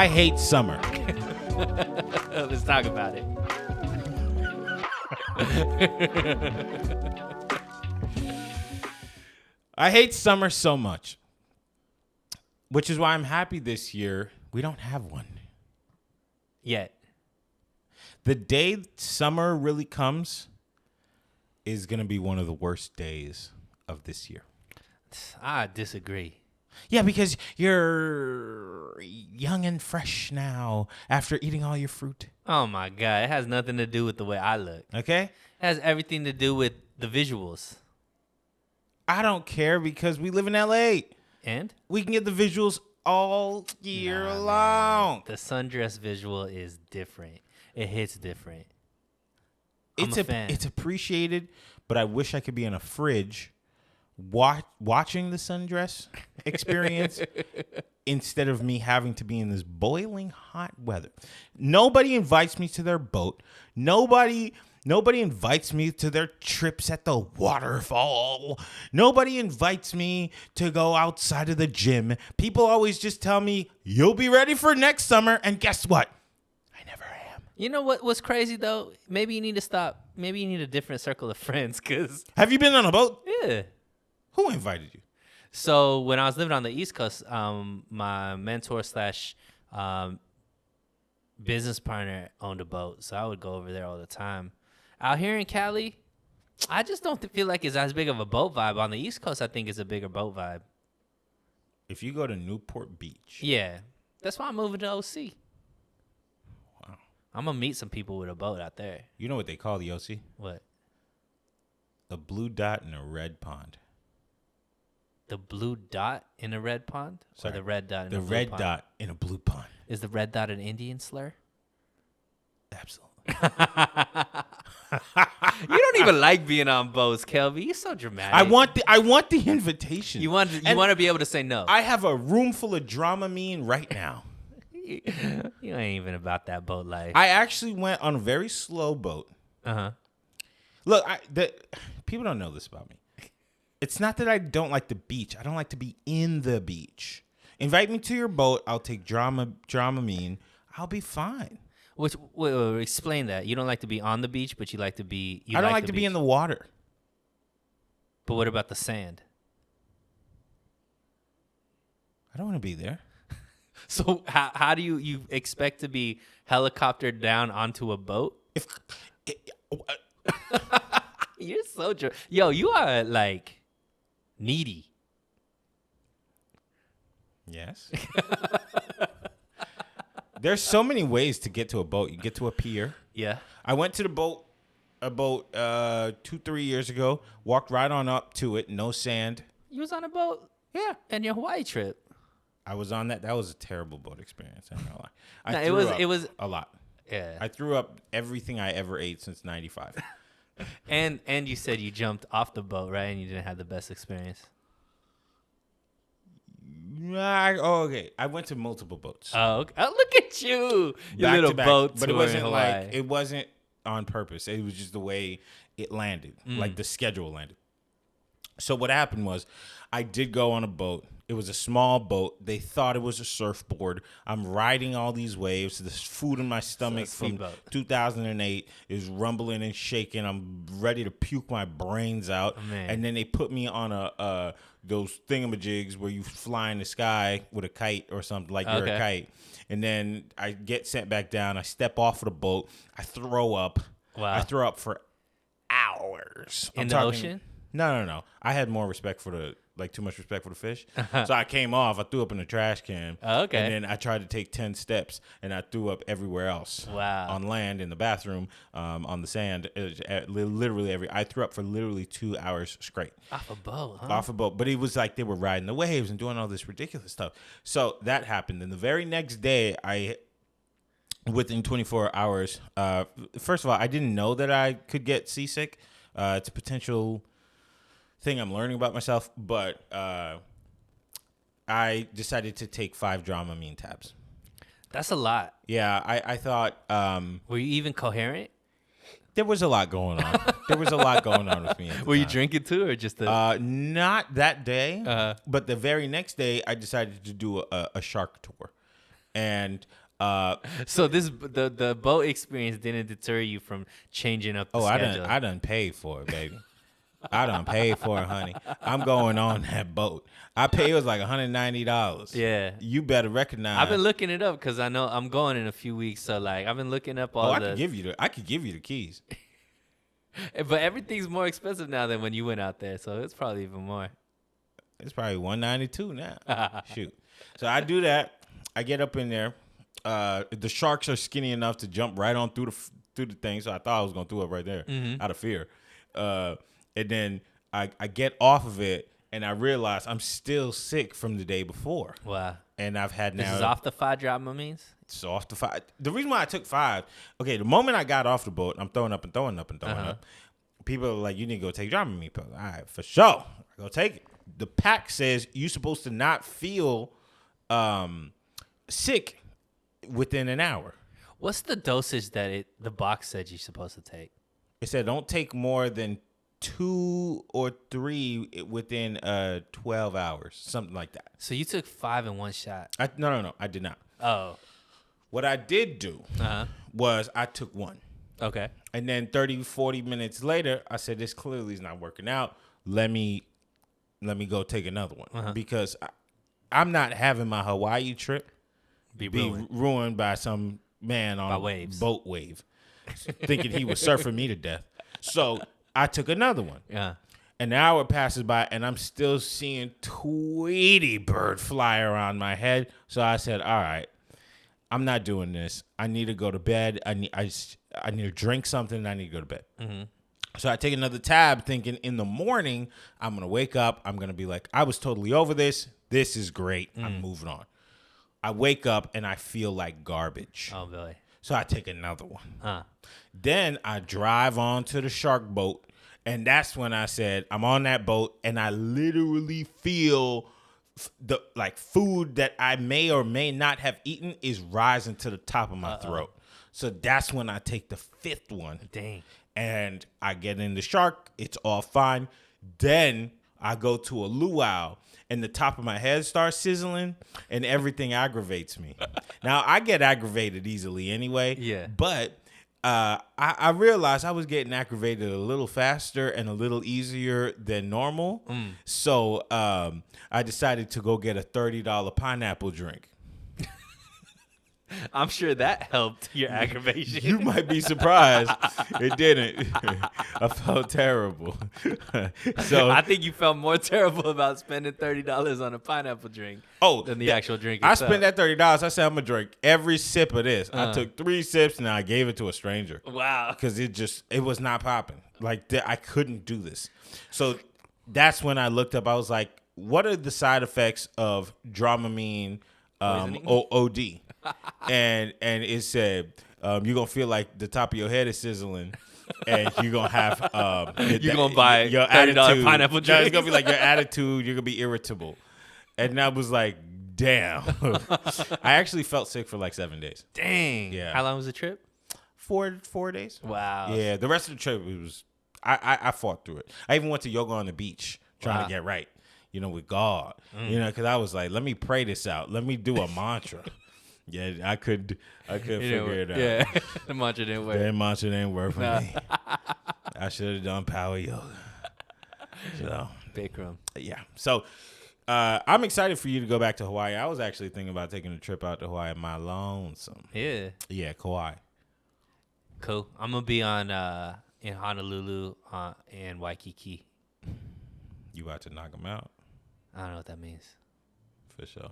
I hate summer. Let's talk about it. I hate summer so much, which is why I'm happy this year we don't have one. Yet. The day summer really comes is going to be one of the worst days of this year. I disagree. Yeah, because you're young and fresh now after eating all your fruit. Oh, my God. It has nothing to do with the way I look. Okay? It has everything to do with the visuals. I don't care because we live in L.A. And? We can get the visuals all year long. Man. The sundress visual is different. It hits different. I'm It's a fan. It's appreciated, but I wish I could be in a fridge watching the sundress experience instead of me having to be in this boiling hot weather. Nobody invites me to their boat. Nobody invites me to their trips at the waterfall. Nobody invites me to go outside of the gym. People always just tell me, you'll be ready for next summer. And guess what? I never am. You know what's crazy, though? Maybe you need to stop. Maybe you need a different circle of friends. Cause Have you been on a boat? yeah. Who invited you? So when I was living on the East Coast, my mentor / business partner owned a boat. So I would go over there all the time. Out here in Cali, I just don't feel like it's as big of a boat vibe. On the East Coast, I think it's a bigger boat vibe. If you go to Newport Beach. Yeah. That's why I'm moving to OC. Wow. I'm going to meet some people with a boat out there. You know what they call the OC? What? A blue dot in a red pond. The blue dot in a red pond? Sorry. Or the red dot in a blue red pond? dot in a blue pond. Is the red dot an Indian slur? Absolutely. You don't even like being on boats, Kelby. You're so dramatic. I want the invitation. You want to be able to say no. I have a room full of Dramamine right now. You ain't even about that boat life. I actually went on a very slow boat. Uh-huh. Look, people don't know this about me. It's not that I don't like the beach. I don't like to be in the beach. Invite me to your boat. I'll take Dramamine. I'll be fine. Wait, explain that. You don't like to be on the beach, but you like to be. I don't like to be in the water. But what about the sand? I don't want to be there. So how do you expect to be helicoptered down onto a boat? You're so yo, you are like needy. Yes. There's so many ways to get to a boat. You get to a pier. Yeah. I went to the boat about 2-3 years ago. Walked right on up to it. No sand. You was on a boat? Yeah. And your Hawaii trip? I was on that. That was a terrible boat experience. I know. It was a lot. Yeah. I threw up everything I ever ate since '95. And you said you jumped off the boat, right? And you didn't have the best experience. Okay. I went to multiple boats. Oh, okay. Oh, look at you. Your Back little to back. boat But it tour wasn't in Hawaii. like it wasn't on purpose. It was just the way it landed, like the schedule landed. So what happened was, I did go on a boat. It was a small boat. They thought it was a surfboard. I'm riding all these waves. There's food in my stomach from 2008 is rumbling and shaking. I'm ready to puke my brains out. Oh, man. And then they put me on those thingamajigs where you fly in the sky with a kite or something, like you're a kite. And then I get sent back down. I step off of the boat. I throw up. Wow. I throw up for hours. In the ocean? No. I had more respect for too much respect for the fish. So I came off. I threw up in the trash can. Oh, okay. And then I tried to take 10 steps, and I threw up everywhere else. Wow. On land, in the bathroom, on the sand. Literally I threw up for literally 2 hours straight. Off a boat, huh? Off a boat. But it was like they were riding the waves and doing all this ridiculous stuff. So that happened. And the very next day, within 24 hours, first of all, I didn't know that I could get seasick. It's a potential thing I'm learning about myself, but I decided to take 5 Dramamine tabs. That's a lot. Yeah, I thought... Were you even coherent? There was a lot going on. There was a lot going on with me. Were you drinking too, or just not that day, but the very next day, I decided to do a shark tour. And So the boat experience didn't deter you from changing up the schedule. I done paid for it, baby. I done paid for it, honey. I'm going on that boat. I paid, it was like $190. Yeah. You better recognize. I've been looking it up because I know I'm going in a few weeks. So like I've been looking up all I the. could give you the keys. But everything's more expensive now than when you went out there, so it's probably even more. It's probably $192 now. Shoot. So I do that. I get up in there. The sharks are skinny enough to jump right on through the thing. So I thought I was gonna throw it right there out of fear. And then I get off of it, and I realize I'm still sick from the day before. Wow. And I've had now. This is off the 5 Dramamines? It's off the 5. The reason why I took 5, okay, the moment I got off the boat, I'm throwing up and throwing up and throwing up. People are like, you need to go take Dramamine pills. All right, for sure. I go take it. The pack says you're supposed to not feel sick within an hour. What's the dosage that the box said you're supposed to take? It said don't take more than 2 or 3 within 12 hours, something like that. So you took 5 in one shot? No, I did not. Oh. What I did do was I took 1. Okay. And then 30, 40 minutes later, I said, this clearly is not working out. Let me go take another one because I'm not having my Hawaii trip be ruined by some man on a boat wave thinking he was surfing me to death. So I took another one. Yeah. An hour passes by, and I'm still seeing Tweety Bird fly around my head. So I said, all right, I'm not doing this. I need to go to bed. I need to drink something. I need to go to bed. Mm-hmm. So I take another tab thinking in the morning, I'm going to wake up. I'm going to be like, I was totally over this. This is great. I'm moving on. I wake up and I feel like garbage. Oh, boy. So I take another one. Then I drive on to the shark boat. And that's when I said, I'm on that boat and I literally feel the food that I may or may not have eaten is rising to the top of my throat. So that's when I take the 5th one. Dang. And I get in the shark. It's all fine. Then I go to a luau and the top of my head starts sizzling and everything aggravates me. Now, I get aggravated easily anyway. Yeah. But I realized I was getting aggravated a little faster and a little easier than normal. So I decided to go get a $30 pineapple drink. I'm sure that helped your aggravation. You might be surprised. It didn't. I felt terrible. So I think you felt more terrible about spending $30 on a pineapple drink than the actual drink I itself. spent that $30. I said, I'm going to drink every sip of this. I took 3 sips and I gave it to a stranger. Wow. Because it was not popping. Like, I couldn't do this. So that's when I looked up. I was like, what are the side effects of Dramamine OD? and it said you're gonna feel like the top of your head is sizzling, and you're gonna have you're gonna buy your $30 pineapple drink. No, it's gonna be like your attitude. You're gonna be irritable, and I was like, damn. I actually felt sick for like 7 days. Dang. Yeah. How long was the trip? 4 days. Wow. Yeah. The rest of the trip was I fought through it. I even went to yoga on the beach trying to get right. With God. Because I was like, let me pray this out. Let me do a mantra. Yeah, I couldn't figure it out. Yeah, the mantra didn't work. That mantra didn't work for me. I should have done power yoga. So, Bikram. Yeah. So, I'm excited for you to go back to Hawaii. I was actually thinking about taking a trip out to Hawaii, my lonesome. Yeah. Yeah, Kauai. Cool. I'm gonna be on in Honolulu and Waikiki. You about to knock them out? I don't know what that means. For sure.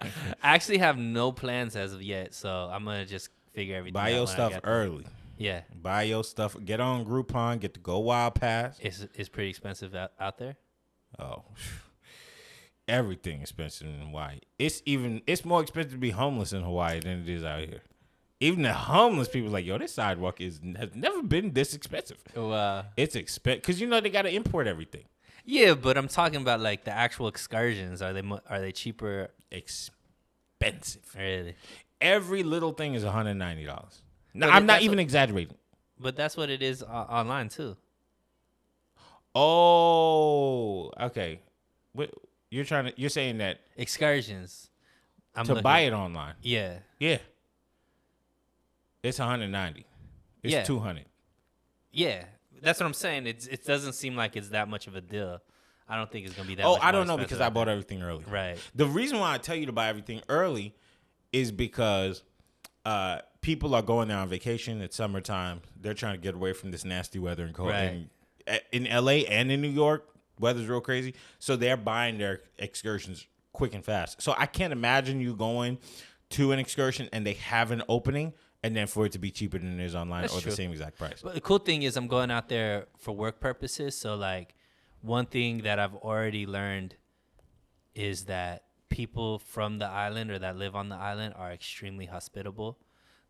I actually have no plans as of yet, so I'm gonna just figure everything out. Buy your stuff early. Yeah. Buy your stuff. Get on Groupon. Get the Go Wild Pass. It's pretty expensive out there. Oh, everything expensive in Hawaii. It's more expensive to be homeless in Hawaii than it is out here. Even the homeless people are like, yo, this sidewalk has never been this expensive. Wow. It's expensive because they got to import everything. Yeah, but I'm talking about like the actual excursions. Are they cheaper? Expensive. Really? Every little thing is $190. No, I'm not even exaggerating. But that's what it is online too. Oh, okay. You're saying that Excursions. to buy it online. Yeah. Yeah. It's 190. It's Yeah. 200. Yeah. That's what I'm saying. It doesn't seem like it's that much of a deal. I don't think it's gonna be that. Oh, much I more don't know expensive because I out bought there. everything early. Right. The reason why I tell you to buy everything early is because people are going there on vacation. It's summertime. They're trying to get away from this nasty weather and cold. Right. And in LA and in New York, weather's real crazy. So they're buying their excursions quick and fast. So I can't imagine you going to an excursion and they have an opening and then for it to be cheaper than it is online That's or true. the same exact price. But the cool thing is I'm going out there for work purposes. So like one thing that I've already learned is that people from the island or that live on the island are extremely hospitable.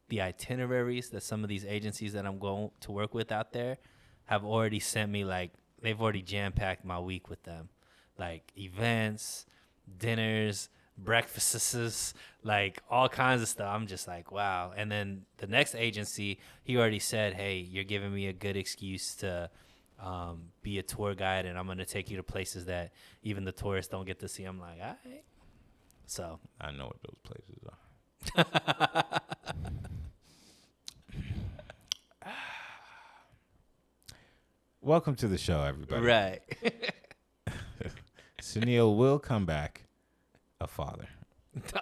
The itineraries that some of these agencies that I'm going to work with out there have already sent me, like, they've already jam-packed my week with them. Like events, dinners, breakfasts, like all kinds of stuff. I'm just like, wow. And then the next agency, he already said, hey, you're giving me a good excuse to be a tour guide, and I'm going to take you to places that even the tourists don't get to see. I'm like, all right. So I know what those places are. Welcome to the show, everybody. right. Sunil will come back a father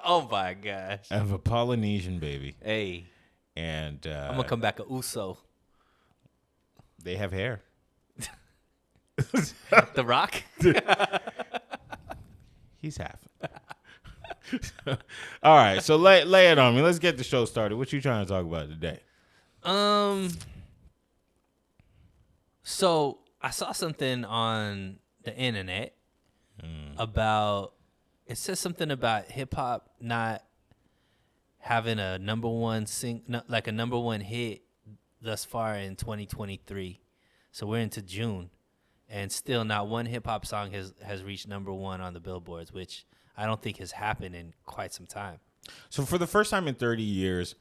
Oh my gosh. of a Polynesian baby. Hey, And I'm going to come back a Uso. they have hair. The Rock? He's half. All right, so lay it on me. Let's get the show started. What you trying to talk about today? So I saw something on the internet about, it says something about hip hop not having a number one hit thus far in 2023. So we're into June, and still not one hip hop song has reached number one on the billboards, which I don't think has happened in quite some time. So for the first time in 30 years,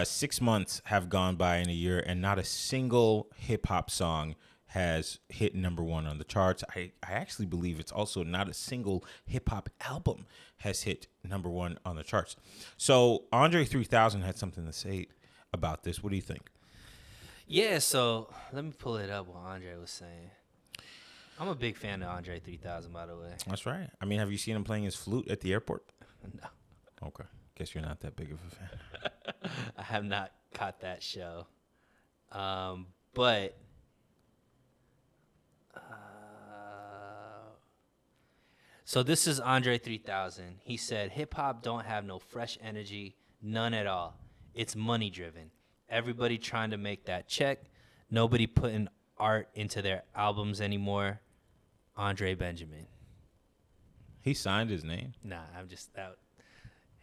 6 months have gone by in a year, and not a single hip hop song has hit number one on the charts. I actually believe it's also not a single hip hop album has hit number one on the charts. So Andre 3000 had something to say about this. What do you think? Yeah, so let me pull it up what Andre was saying. I'm a big fan of Andre 3000, by the way. That's right. I mean, have you seen him playing his flute at the airport? No, Okay. Guess you're not that big of a fan. I have not caught that show. But so this is Andre 3000. He said, hip hop don't have no fresh energy, none at all. It's money driven. Everybody trying to make that check. Nobody putting art into their albums anymore. Andre Benjamin. He signed his name. Nah, I'm just out.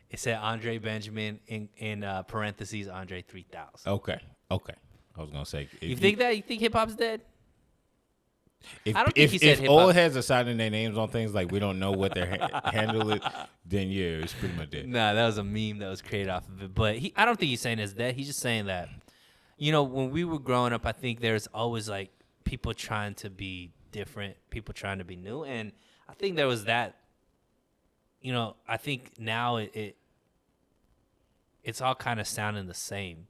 It said Andre Benjamin in parentheses Andre 3000. Okay. I was gonna say. You think that? You think hip hop's dead? If, I don't think he said if hip-hop. old heads are signing their names on things like we don't know what their handle is, then yeah, it's pretty much dead. Nah, that was a meme that was created off of it. But I don't think he's saying it's dead. He's just saying that, when we were growing up, I think there's always like people trying to be different, people trying to be new, and I think there was that. I think now it's all kind of sounding the same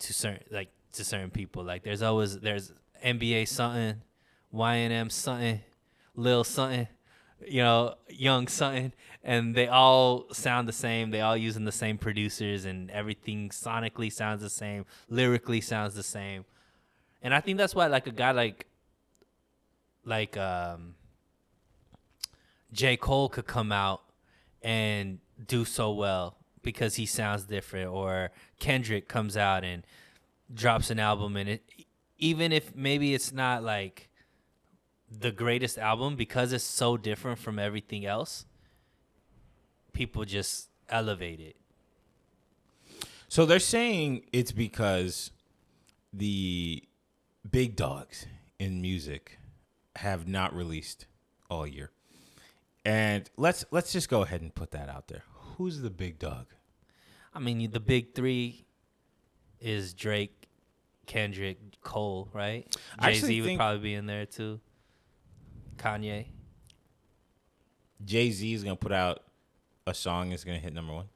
to certain people. Like there's NBA something, YNM something, Lil something, Young something, and they all sound the same. They all using the same producers, and everything sonically sounds the same, lyrically sounds the same. And I think that's why like a guy like J. Cole could come out and do so well because he sounds different, or Kendrick comes out and drops an album, and even if maybe it's not like the greatest album, because it's so different from everything else, people just elevate it. So they're saying it's because the big dogs in music have not released all year. And let's just go ahead and put that out there. Who's the big dog? I mean, the big three is Drake, Kendrick, Cole, right? Jay-Z would probably be in there too. Kanye. Jay-Z is gonna put out a song that's gonna hit number one?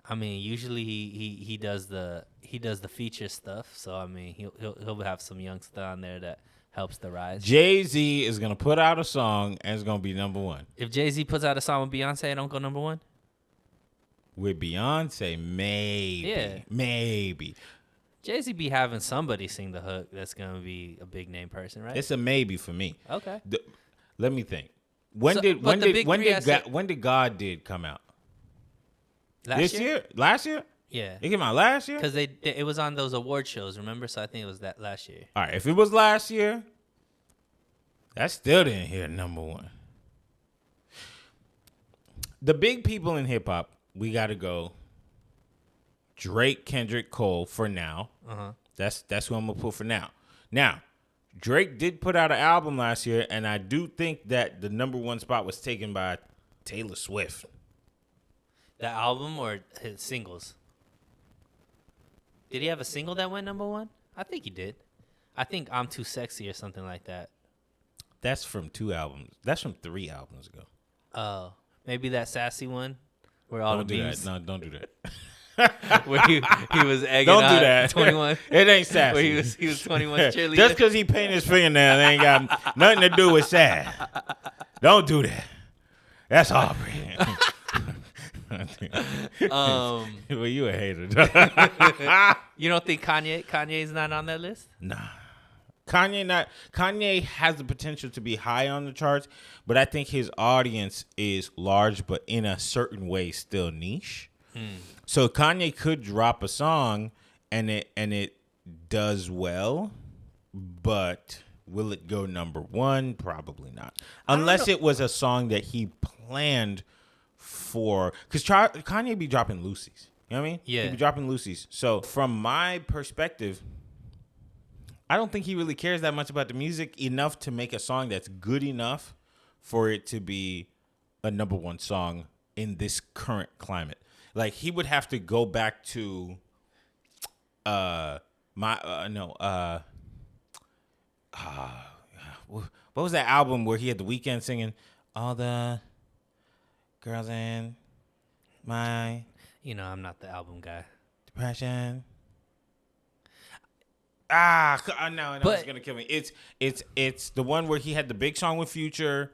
I mean, usually he does the feature stuff. So I mean, he'll have some youngster on there that helps the rise. Jay-Z is gonna put out a song and it's gonna be number one. If Jay-Z puts out a song with Beyonce, it don't go number one. With Beyonce, maybe. Jay-Z be having somebody sing the hook that's gonna be a big name person, right? It's a maybe for me. Okay. Let me think. When did God Did come out? Last year? Last year? Yeah. It came out last year? Because it was on those award shows, remember? So I think it was that last year. All right, if it was last year, that still didn't hit number one. The big people in hip hop, we got to go Drake, Kendrick, Cole for now. Uh-huh. That's who I'm going to put for now. Now, Drake did put out an album last year, and I do think that the number one spot was taken by Taylor Swift. The album or his singles? Did he have a single that went number one? I think he did. I think I'm Too Sexy or something like that. That's from 2 albums. That's from 3 albums ago. Oh, maybe that Sassy one where all Don't the do beams. that. No, don't do that. Where he was egging Don't on do that. 21. It ain't sassy. Where he was 21 cheerleader. Just because he painted his fingernail, it ain't got nothing to do with sad. Don't do that. That's Aubrey. Well, you a hater. You don't think Kanye's not on that list? Nah. Kanye has the potential to be high on the charts, but I think his audience is large, but in a certain way still niche. So Kanye could drop a song and it does well, but will it go number one? Probably not. Unless it was a song that he planned for, because Kanye be dropping Lucy's. You know what I mean? Yeah. He be dropping Lucy's. So from my perspective, I don't think he really cares that much about the music enough to make a song that's good enough for it to be a number one song in this current climate. Like, he would have to go back to what was that album where he had The Weeknd singing all the girls in my I'm not the album guy. depression. No, But- it's gonna kill me. It's the one where he had the big song with Future.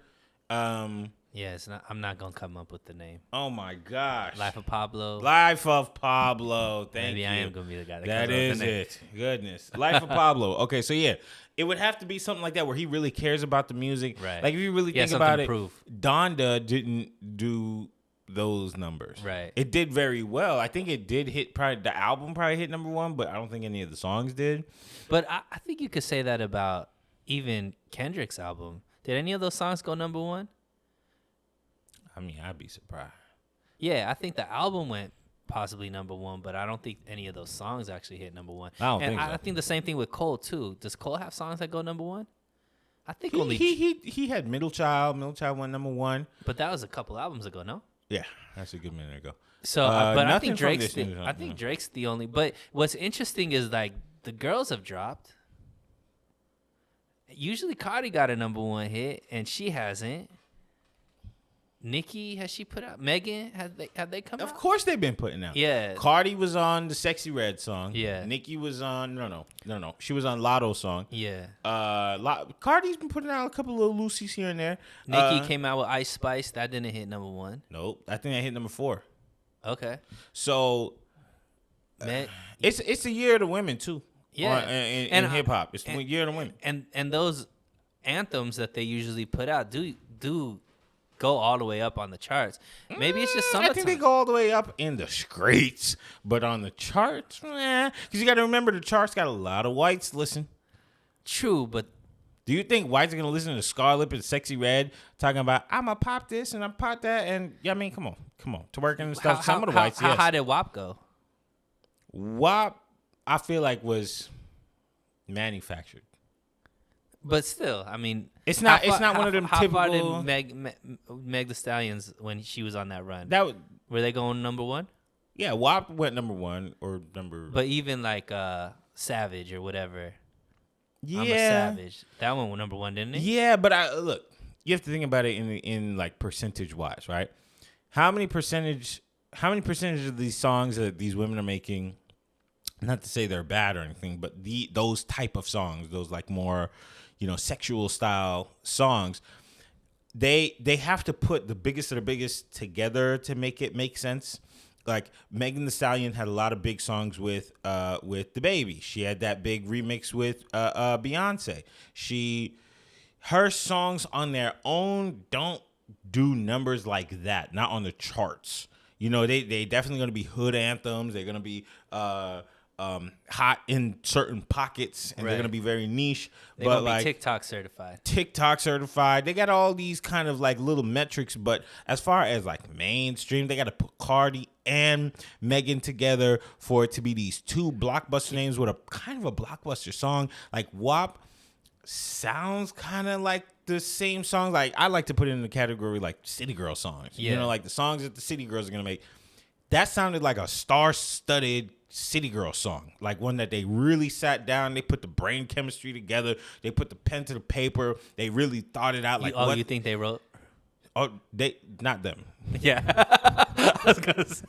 Yeah, it's not. I'm not gonna come up with the name. Oh my gosh, Life of Pablo. Life of Pablo. Thank Maybe you. I am gonna be the guy. That comes up with is the name. it. Goodness. Life of Pablo. Okay, so yeah, it would have to be something like that where he really cares about the music. Right. Like, if you really He has think about something it, to prove. Donda didn't do those numbers. Right. It did very well. I think it did hit, probably the album probably hit number one, but I don't think any of the songs did. But I think you could say that about even Kendrick's album. Did any of those songs go number one? I mean, I'd be surprised. Yeah, I think the album went possibly number one, but I don't think any of those songs actually hit number one. I don't and think so. I think the same thing with Cole too. Does Cole have songs that go number one? I think He, only. he had Middle Child. Middle Child went number one. But that was a couple albums ago, no? Yeah, that's a good minute ago. So, but I nothing think from Drake's. this news, I think Drake's the only. But what's interesting is, like, the girls have dropped. Usually, Cardi got a number one hit, and she hasn't. Nicki, has she put out? Megan, have they come out? Of course they've been putting out. Yeah. Cardi was on the Sexy Red song. Yeah. Nicki was on no. She was on Lotto's song. Yeah. Cardi's been putting out a couple of little Lucy's here and there. Nicki came out with Ice Spice. That didn't hit number one. Nope. I think I hit number 4. Okay. So it's a year of the women too. Yeah. In hip hop. It's the year of the women. And those anthems that they usually put out do go all the way up on the charts. Maybe it's just summertime. I think they go all the way up in the streets, but on the charts, because you got to remember the charts got a lot of whites listen. True, but do you think whites are gonna listen to Scarlett and Sexy Red talking about I'ma pop this and I pop that and I mean come on, twerking and stuff? Some of the whites, yes. How high did WAP go? WAP, I feel like was manufactured. But still, I mean, it's not one of them how typical. How far did Meg the Stallions when she was on that run? Were they going number one? Yeah, WAP went number one or number. But even like Savage or whatever. Yeah, I'm a Savage. That one went number one, didn't it? Yeah, but look, you have to think about it in like percentage wise, right? How many percentage of these songs that these women are making, not to say they're bad or anything, but those type of songs, those like more, sexual style songs, they have to put the biggest of the biggest together to make it make sense. Like Megan Thee Stallion had a lot of big songs with the Baby. She had that big remix with Beyonce. Her songs on their own don't do numbers like that. Not on the charts. They definitely going to be hood anthems. They're going to be hot in certain pockets, and they're going to be very niche. They're going to be TikTok certified. TikTok certified. They got all these kind of like little metrics, but as far as like mainstream, they got to put Cardi and Megan together for it to be these two blockbuster names with a kind of a blockbuster song. Like WAP sounds kind of like the same songs. Like I like to put it in the category like city girl songs. Yeah. Like the songs that the city girls are gonna make. That sounded like a star-studded city girl song, like one that they really sat down. They put the brain chemistry together. They put the pen to the paper. They really thought it out. Like, you think they wrote? Oh, they not them. Yeah, I was gonna say.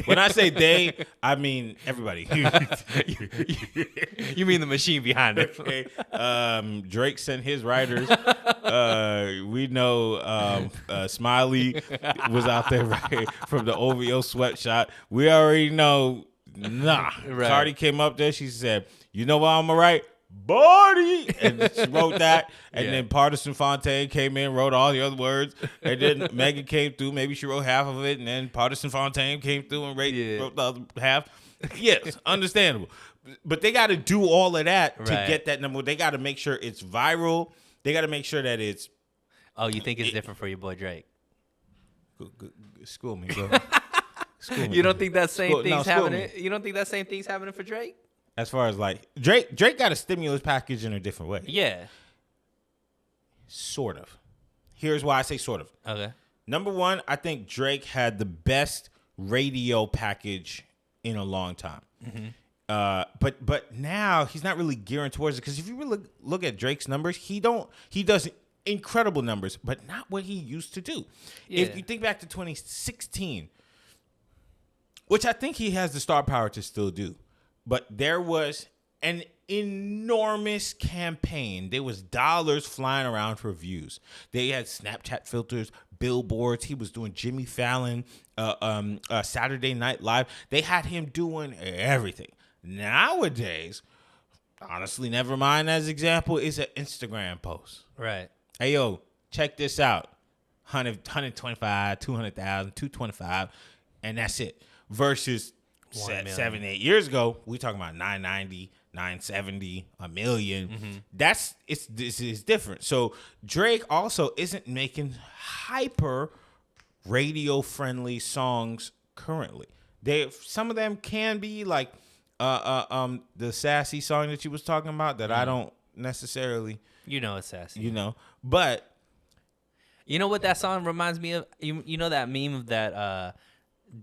When I say they, I mean everybody. You mean the machine behind it? Okay. Drake sent his writers. We know Smiley was out there right from the OVO sweatshop. We already know. Nah. Right. Cardi came up there. She said, "You know what I'm gonna write? Body," and she wrote that, and then Partisan Fontaine came in, wrote all the other words, and then Megan came through. Maybe she wrote half of it, and then Partisan Fontaine came through and wrote the other half. Yes, understandable, but they got to do all of that to get that number. They got to make sure it's viral. They got to make sure that it's. Oh, you think it's different for your boy Drake? School me, bro. You don't think that same thing's happening? You don't think that same thing's happening for Drake? As far as like Drake got a stimulus package in a different way. Yeah. Sort of. Here's why I say sort of. Okay. Number one, I think Drake had the best radio package in a long time. Mm-hmm. But now he's not really gearing towards it, because if you really look at Drake's numbers, he does incredible numbers, but not what he used to do. Yeah. If you think back to 2016, which I think he has the star power to still do. But there was an enormous campaign. There was dollars flying around for views. They had Snapchat filters, billboards. He was doing Jimmy Fallon, Saturday Night Live. They had him doing everything. Nowadays, honestly, never mind as example, is an Instagram post. Right. Hey, yo, check this out. 125, 200,000, 225, and that's it. Versus 7, 8 years ago, we talking about 990, 970, a million. Mm-hmm. This is different. So Drake also isn't making hyper radio friendly songs currently. Some of them can be like the sassy song that you was talking about that I don't necessarily. It's sassy. But you know what that song reminds me of? You know that meme of that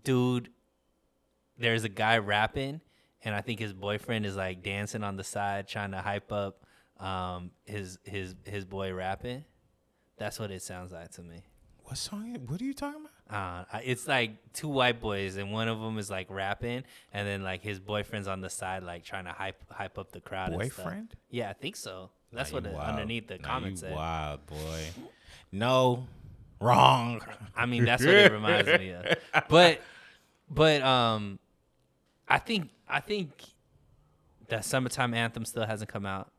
dude. There's a guy rapping, and I think his boyfriend is like dancing on the side, trying to hype up his boy rapping. That's what it sounds like to me. What song? What are you talking about? It's like two white boys, and one of them is like rapping, and then like his boyfriend's on the side, like trying to hype up the crowd. Boyfriend? And stuff. Yeah, I think so. That's what underneath the comment said. Wild boy. No, wrong. I mean, that's what it reminds me of. But I think that Summertime Anthem still hasn't come out.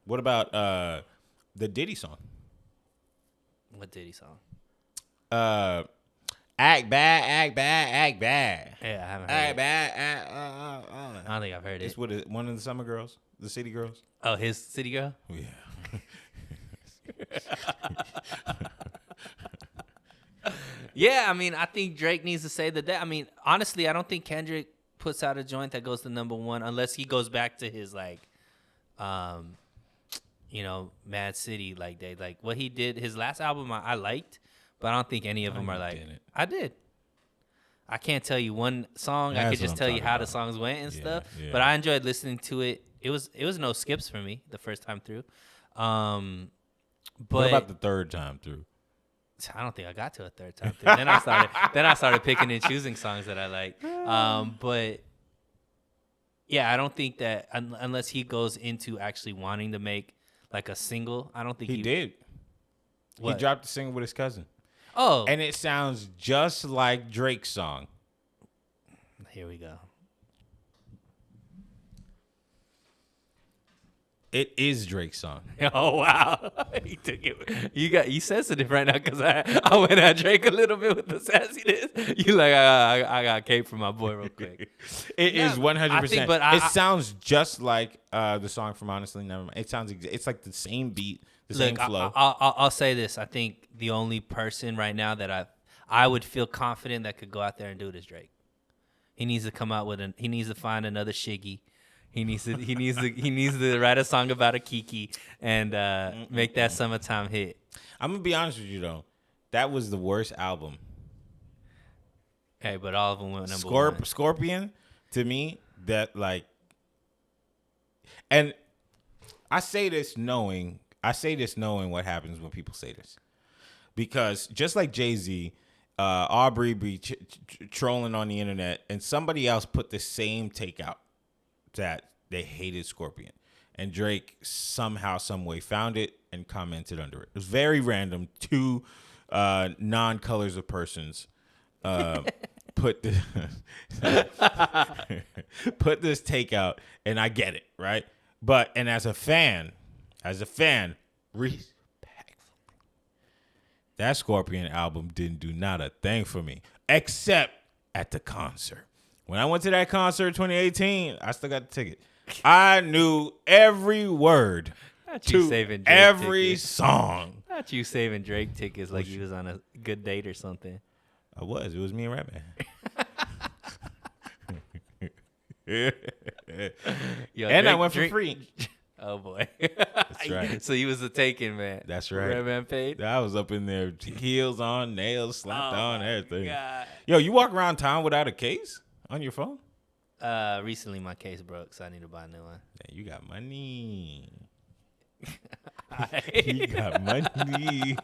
What about the Diddy song? What Diddy song? Act bad, act bad, act bad. Yeah, I haven't heard act it. Bad, I don't think I've heard it. It's with one of the summer girls, the city girls. Oh, his city girl? Yeah. Yeah, I mean, I think Drake needs to say that. I mean, honestly, I don't think Kendrick puts out a joint that goes to number one unless he goes back to his Mad City, like what he did. His last album I liked, but I don't think any of them are like. Didn't. I did. I can't tell you one song. I could just tell you how the songs went and stuff. Yeah. But I enjoyed listening to it. It was no skips for me the first time through. But what about the third time through? I don't think I got to a third time through. Then I started picking and choosing songs that I like. But yeah, I don't think that unless he goes into actually wanting to make like a single, I don't think He did. What? He dropped a single with his cousin. Oh, And it sounds just like Drake's song. here we go. It is Drake's song. Oh wow, he took it. You sensitive right now because I went at Drake a little bit with the sassiness. You like I got cape for my boy real quick. It is 100%. But it sounds just like the song from Honestly Nevermind. It sounds it's like the same beat, the same flow. I'll say this. I think the only person right now that I would feel confident that could go out there and do it is Drake. He needs to come out with he needs to find another Shiggy. He needs to write a song about a Kiki and make that summertime hit. I'm gonna be honest with you though, that was the worst album. Hey, but all of them went number one. Scorpion, to me, that like, and I say this knowing what happens when people say this, because just like Jay-Z, Aubrey be trolling on the internet, and somebody else put the same take out that they hated Scorpion, and Drake somehow, some way found it and commented under it. It was very random. Two non-colors of persons put put this take out, and I get it, right? But and as a fan, respectfully, that Scorpion album didn't do not a thing for me, except at the concert. When I went to that concert in 2018, I still got the ticket. I knew every word to every song. Not you saving Drake tickets like he was on a good date or something. I was. It was me and Ratman. Yo, and I went for free. Oh, boy. That's right. So he was a taken, man. That's right. Ratman paid? I was up in there, heels on, nails slapped on, everything. God. Yo, you walk around town without a case on your phone? Recently my case broke, so I need to buy a new one. Yeah, you got money. You got money.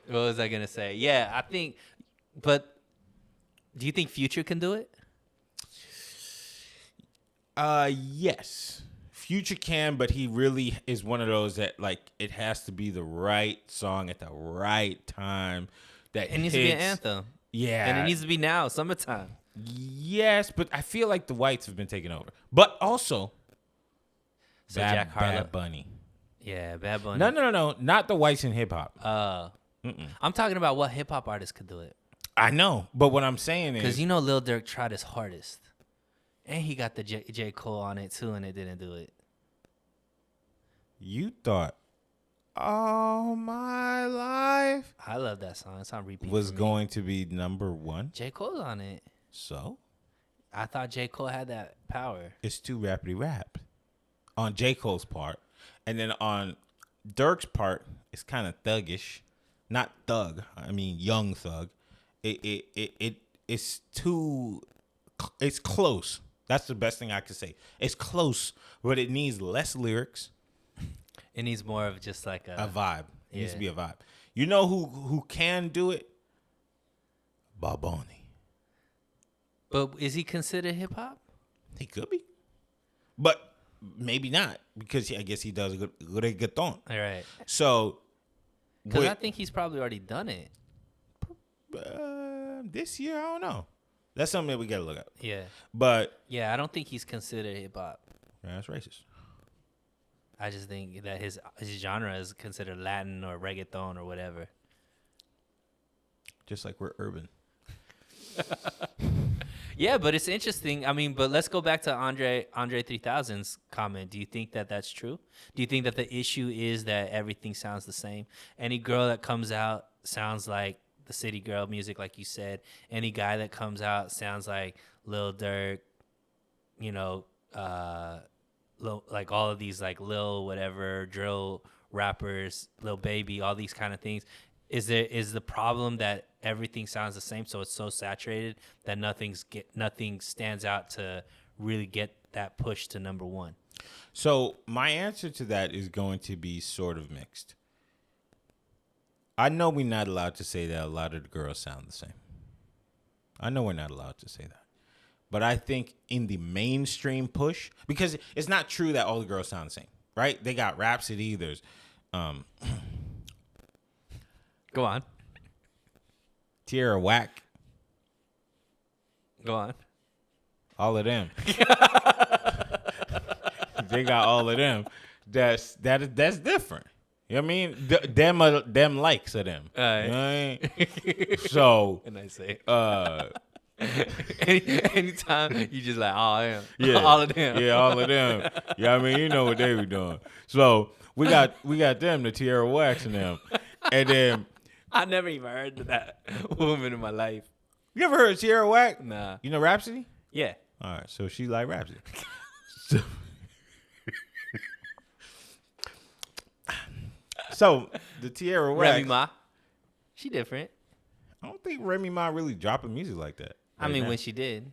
What was I gonna say? Yeah, I think. But do you think Future can do it? Yes. Future can, but he really is one of those that like it has to be the right song at the right time. That it needs to be an anthem. Yeah. And it needs to be now, summertime. Yes, but I feel like the whites have been taking over. But also, so Jack Harlow. Bad Bunny. Yeah, Bad Bunny. No. Not the whites in hip hop. I'm talking about what hip hop artists could do it. I know, but what I'm saying is, because you know Lil Durk tried his hardest, and he got the J. Cole on it too, and it didn't do it. You thought All My Life, I love that song. It's on repeat. Was going to be number one. J. Cole's on it. So? I thought J. Cole had that power. It's too rappity rap on J. Cole's part. And then on Durk's part, it's kind of thuggish. Not thug. I mean young thug. It's close. That's the best thing I could say. It's close, but it needs less lyrics. It needs more of just like a vibe. It needs to be a vibe. You know who can do it? Baboni. But is he considered hip hop? He could be, but maybe not because I guess he does a good reggaeton. All right. So, because I think he's probably already done it. This year, I don't know. That's something that we gotta look at. Yeah. But yeah, I don't think he's considered hip hop. That's racist. I just think that his genre is considered Latin or reggaeton or whatever. Just like we're urban. Yeah, but it's interesting. I mean, but let's go back to Andre 3000's comment. Do you think that that's true? Do you think that the issue is that everything sounds the same? Any girl that comes out sounds like the city girl music, like you said. Any guy that comes out sounds like Lil Durk, you know, like all of these like Lil whatever, drill rappers, Lil Baby, all these kind of things. Is the problem that everything sounds the same, so it's so saturated that nothing stands out to really get that push to number one? So my answer to that is going to be sort of mixed. I know we're not allowed to say that a lot of the girls sound the same. I know we're not allowed to say that. But I think in the mainstream push, because it's not true that all the girls sound the same, right? They got Rhapsody, there's Go on. Tierra Whack, Go on. all of them. They got all of them. That's different. You know what I mean? Them likes of them. You know what I mean? So And I say, uh anytime you just like, oh, yeah, yeah, all of them. Yeah, all of them. Yeah, I mean, you know what they were doing. So we got them, the Tierra Wax and them. And then I never even heard of that woman in my life. you ever heard of Tierra Wax? Nah. You know Rhapsody? Yeah. All right, so she like Rhapsody. So, so the Tierra Wax. Remy Ma. She different. I don't think Remy Ma really dropping music like that. I mean, when she did.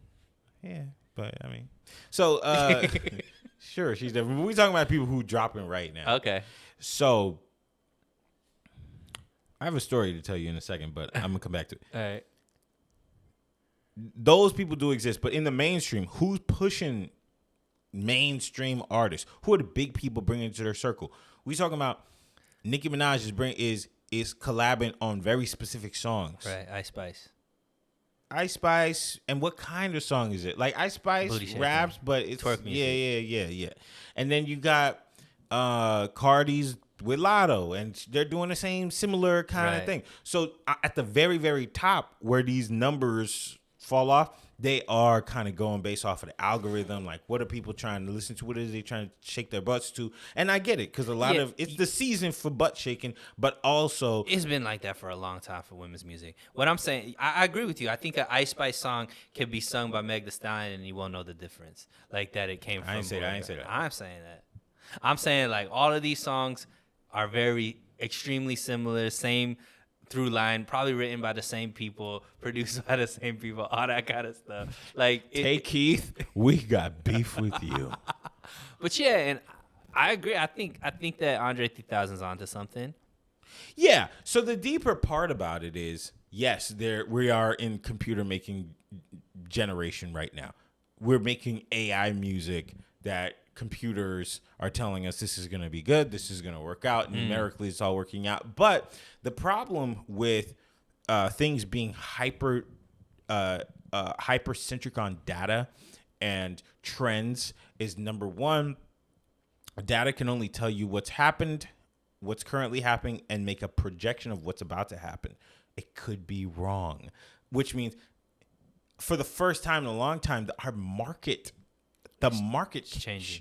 Yeah, but I mean, so sure, she's different. But we talking about people who dropping right now. Okay. So I have a story to tell you in a second, but I'm gonna come back to it. All right. Those people do exist, but in the mainstream, who's pushing mainstream artists? Who are the big people bringing into their circle? We talking about Nicki Minaj is collabing on very specific songs. Right. Ice Spice. Ice Spice, and what kind of song is it? Like Ice Spice Booty shaking. raps, but it's Twerk music. yeah. And then you got Cardi's with Lotto, and they're doing the same similar kind of thing. So at the very, very top, where these numbers fall off, they are kind of going based off of the algorithm. Like, what are people trying to listen to? What is they trying to shake their butts to? And I get it, because a lot of it's the season for butt shaking, but also It's been like that for a long time for women's music. What I'm saying, I agree with you. I think an Ice Spice song can be sung by Meg Thee Stallion and you won't know the difference. Like that it came from. I ain't say that. I'm saying that. I'm saying like all of these songs are very extremely similar, same through line, probably written by the same people, produced by the same people, all that kind of stuff. Like, hey Keith, we got beef with you. But yeah, and I agree. I think that Andre 3000's onto something. Yeah. So the deeper part about it is, yes, we are in computer making generation right now. We're making AI music that computers are telling us this is going to be good, this is going to work out. Numerically, it's all working out. But the problem with things being hypercentric on data and trends is, number one, data can only tell you what's happened, what's currently happening, and make a projection of what's about to happen. It could be wrong, which means for the first time in a long time, our market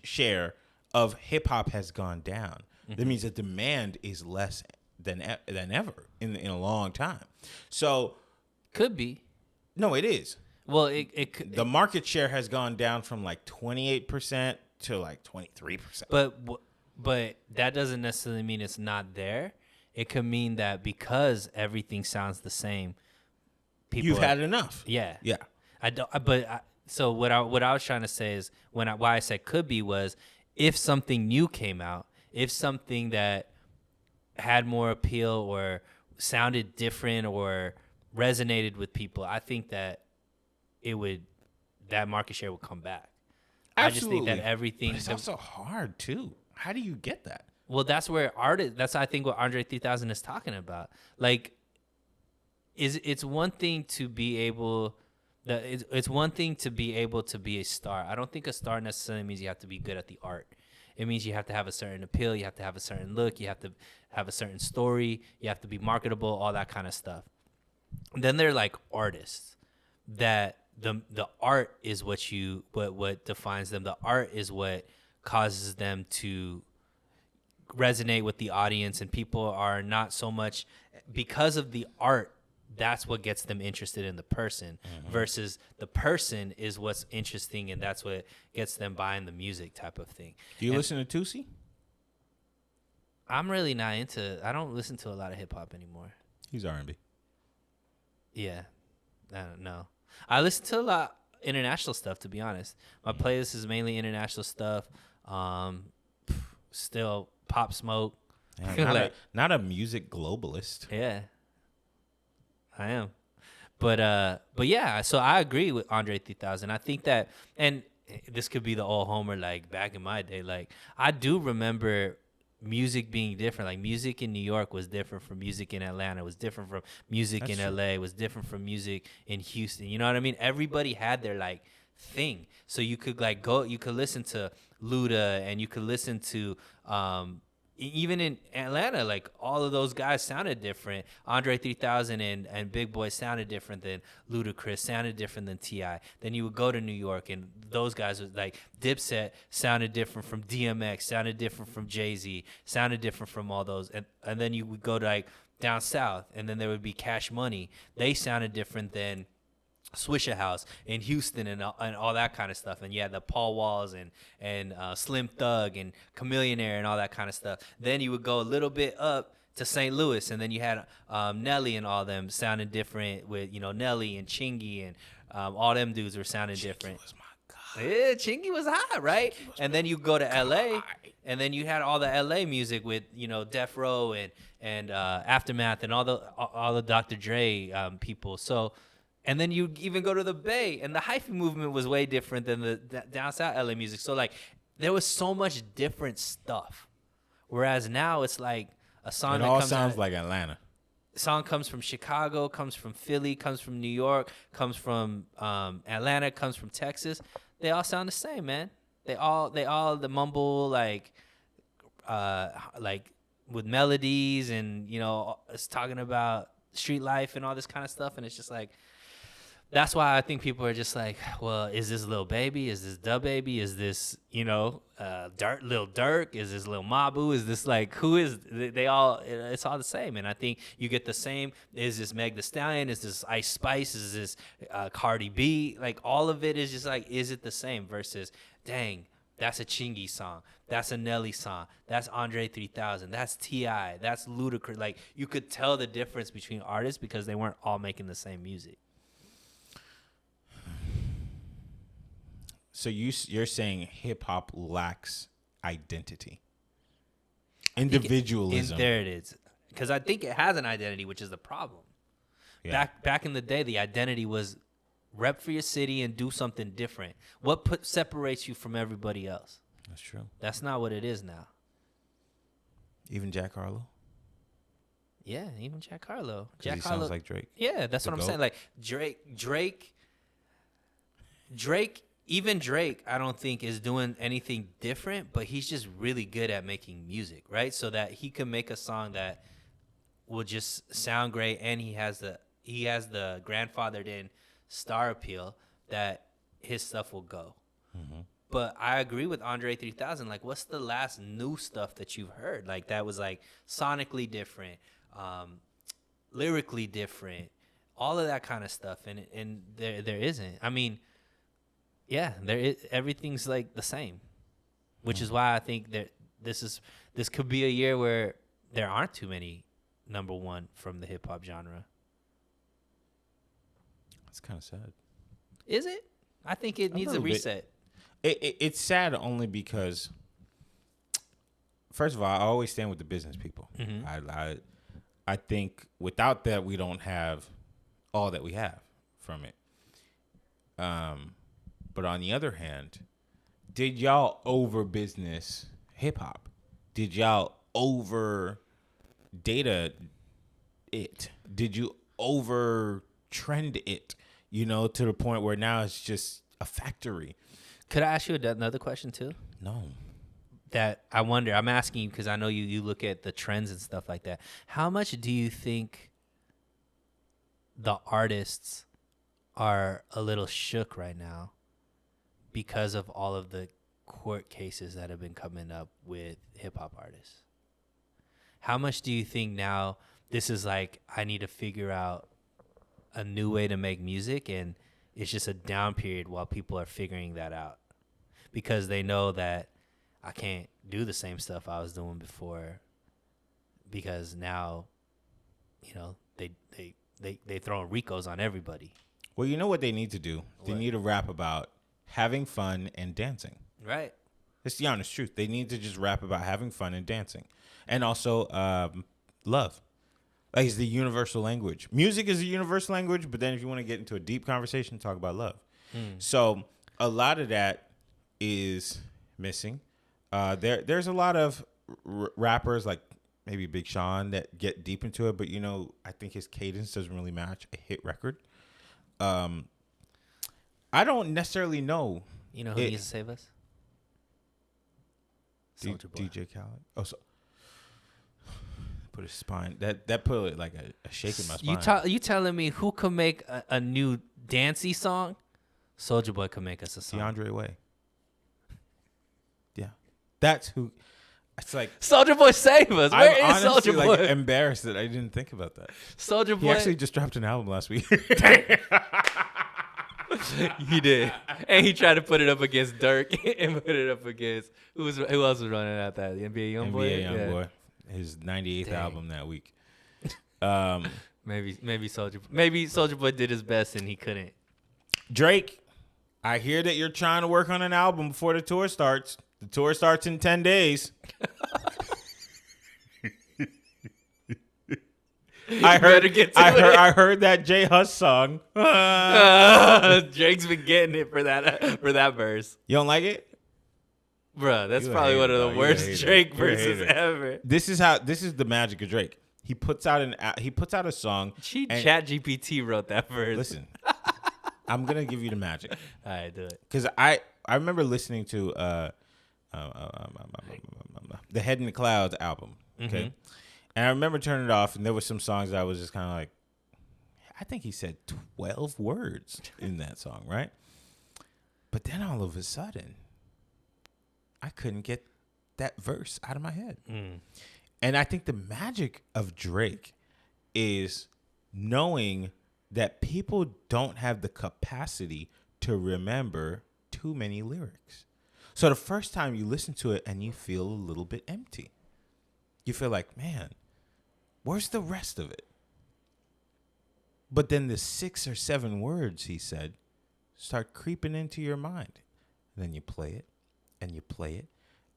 share of hip hop has gone down. That means the demand is less than ever in a long time. So Could be. no, it is. Well, it could. The market share has gone down from like 28% to like 23%. But that doesn't necessarily mean it's not there. It could mean that because everything sounds the same, You've had enough. Yeah. Yeah. So what I was trying to say is why I said could be was if something new came out, if something that had more appeal or sounded different or resonated with people, I think that that market share would come back. Absolutely. I just think that everything. But it's also hard too. How do you get that? Well, that's where that's I think what Andre 3000 is talking about. Like, it's one thing to be able. It's one thing to be able to be a star. I don't think a star necessarily means you have to be good at the art. It means you have to have a certain appeal. You have to have a certain look. You have to have a certain story. You have to be marketable, all that kind of stuff. And then they're like artists that the art is what defines them. The art is what causes them to resonate with the audience, and people are not so much because of the art. That's what gets them interested in the person versus the person is what's interesting, and that's what gets them buying the music type of thing. Do you listen to Tusi? I'm really not I don't listen to a lot of hip hop anymore. He's R&B. Yeah. I don't know. I listen to a lot international stuff, to be honest. My playlist is mainly international stuff. Um, still Pop Smoke. Yeah, not a music globalist. Yeah, I am. But yeah, so I agree with Andre 3000. I think that, and this could be the old Homer, like back in my day. Like I do remember music being different. Like music in New York was different from music in Atlanta. Was different from music That's in true. LA. Was different from music in Houston. You know what I mean? Everybody had their like thing. So you could like go. You could listen to Luda, and you could listen to even in Atlanta, like all of those guys sounded different. Andre 3000 and Big Boy sounded different than Ludacris, sounded different than T.I. Then you would go to New York, and those guys was like Dipset sounded different from DMX, sounded different from Jay-Z, sounded different from all those. And then you would go to like down south, and then there would be Cash Money. They sounded different than Swisher House in Houston and all that kind of stuff. And yeah, the Paul Walls and Slim Thug and Chameleonaire and all that kind of stuff. Then you would go a little bit up to St. Louis, and then you had Nelly and all them sounding different with, Nelly and Chingy and all them dudes were sounding different. Was my God. Yeah, Chingy was hot, right? And then you go to LA, and then you had all the LA music with, Death Row and Aftermath and all the Dr. Dre people. So. And then you even go to the Bay, and the hyphy movement was way different than the down south LA music. So like, there was so much different stuff. Whereas now it's like a song It that all comes sounds out, like Atlanta. song comes from Chicago, comes from Philly, comes from New York, comes from Atlanta, comes from Texas. They all sound the same, man. They all the mumble like with melodies, and it's talking about street life and all this kind of stuff, and it's just like. That's why I think people are just like, well, is this Lil Baby? Is this Da Baby? Is this, Lil Durk? Is this Lil Mabu? Is this like, who is, they all, it's all the same. And I think you get the same, is this Meg Thee Stallion? Is this Ice Spice? Is this Cardi B? Like, all of it is just like, is it the same? Versus, dang, that's a Chingy song. That's a Nelly song. That's Andre 3000. That's T.I. That's Ludacris. Like, you could tell the difference between artists because they weren't all making the same music. So you're saying hip hop lacks identity, individualism. There it is, because I think it has an identity, which is the problem. Yeah. Back in the day, the identity was rep for your city and do something different. What separates you from everybody else? That's true. That's not what it is now. Even Jack Harlow. Yeah, even Jack Harlow. Jack Harlow sounds like Drake. Yeah, that's what I'm saying. Like Drake. Even Drake, I don't think is doing anything different, but he's just really good at making music, right? So that he can make a song that will just sound great, and he has the grandfathered in star appeal that his stuff will go. Mm-hmm. But I agree with Andre 3000. Like, what's the last new stuff that you've heard? Like, that was like sonically different, lyrically different, all of that kind of stuff, and there isn't. I mean. Yeah, everything's like the same, which is why I think that this could be a year where there aren't too many number one from the hip hop genre. That's kind of sad. Is it? I think it needs a reset. It's sad only because, first of all, I always stand with the business people. Mm-hmm. I think without that, we don't have all that we have from it. But on the other hand, did y'all over business hip hop? Did y'all over data it? Did you over trend it? To the point where now it's just a factory. Could I ask you another question too? No. That I wonder. I'm asking you because I know you look at the trends and stuff like that. How much do you think the artists are a little shook right now because of all of the court cases that have been coming up with hip hop artists? How much do you think now this is like, I need to figure out a new way to make music, and it's just a down period while people are figuring that out because they know that I can't do the same stuff I was doing before because now, they throwing Ricos on everybody. Well, you know what they need to do? They need to rap about having fun and dancing. Right. It's the honest truth. They need to just rap about having fun and dancing, and also love. Like, it's the universal language. Music is a universal language, but then if you want to get into a deep conversation, talk about love. So a lot of that is missing. There's a lot of rappers like maybe Big Sean that get deep into it, but I think his cadence doesn't really match a hit record. I don't necessarily know. You know who needs to save us? Soulja Boy. DJ Khaled. Oh, so put his spine. That put like a shake in my spine. You telling me who could make a new dancey song? Soulja Boy could make us a song. DeAndre Way. Yeah, that's who. It's like Soulja Boy save us. Where is honestly, Soulja Boy? like, embarrassed that I didn't think about that. Soulja Boy. He actually just dropped an album last week. He did, and he tried to put it up against Dirk and put it up against who else was running at that? The NBA YoungBoy. Boy, his 98th album that week. Maybe Soulja Boy did his best and he couldn't. Drake, I hear that you're trying to work on an album before the tour starts. The tour starts in 10 days. I heard that J Hus song. Drake's been getting it for that verse. You don't like it? Bruh, that's probably one of the worst Drake verses ever. This is the magic of Drake. He puts out a song. Chat GPT wrote that verse. Listen, I'm gonna give you the magic. All right, do it. Because I remember listening to the Head in the Clouds album. Okay. Mm-hmm. And I remember turning it off, and there were some songs that I was just kind of like, I think he said 12 words in that song, right? But then all of a sudden, I couldn't get that verse out of my head. And I think the magic of Drake is knowing that people don't have the capacity to remember too many lyrics. So the first time you listen to it and you feel a little bit empty, you feel like, man, where's the rest of it? But then the 6 or 7 words he said start creeping into your mind. And then you play it and you play it.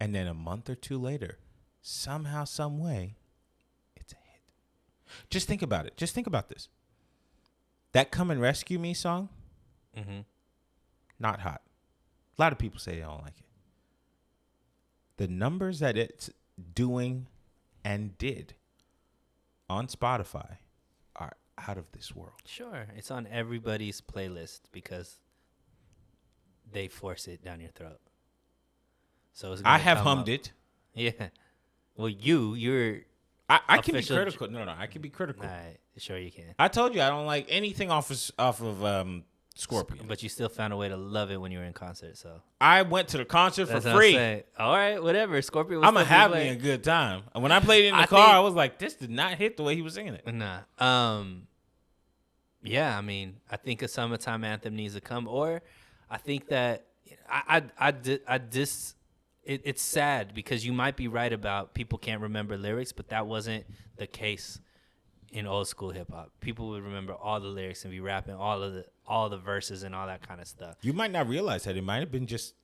And then a month or two later, somehow, some way, it's a hit. Just think about it. Just think about this. That Come and Rescue Me song, not hot. A lot of people say they don't like it. The numbers that it's doing and did on Spotify are out of this world. Sure. It's on everybody's playlist because they force it down your throat. So it's I have hummed it. Yeah. Well, you're I can be critical. No, I can be critical. All right. Sure you can. I told you I don't like anything off of Scorpion. But you still found a way to love it when you were in concert, so. I went to the concert for free. All right, whatever. Scorpion was I'm going to have me a good time. And when I played it in the car, I was like, this did not hit the way he was singing it. Nah. Yeah, I mean, I think a summertime anthem needs to come. Or I think that it's sad because you might be right about people can't remember lyrics, but that wasn't the case in old school hip hop. People would remember all the lyrics and be rapping all the verses and all that kind of stuff. You might not realize that it might have been just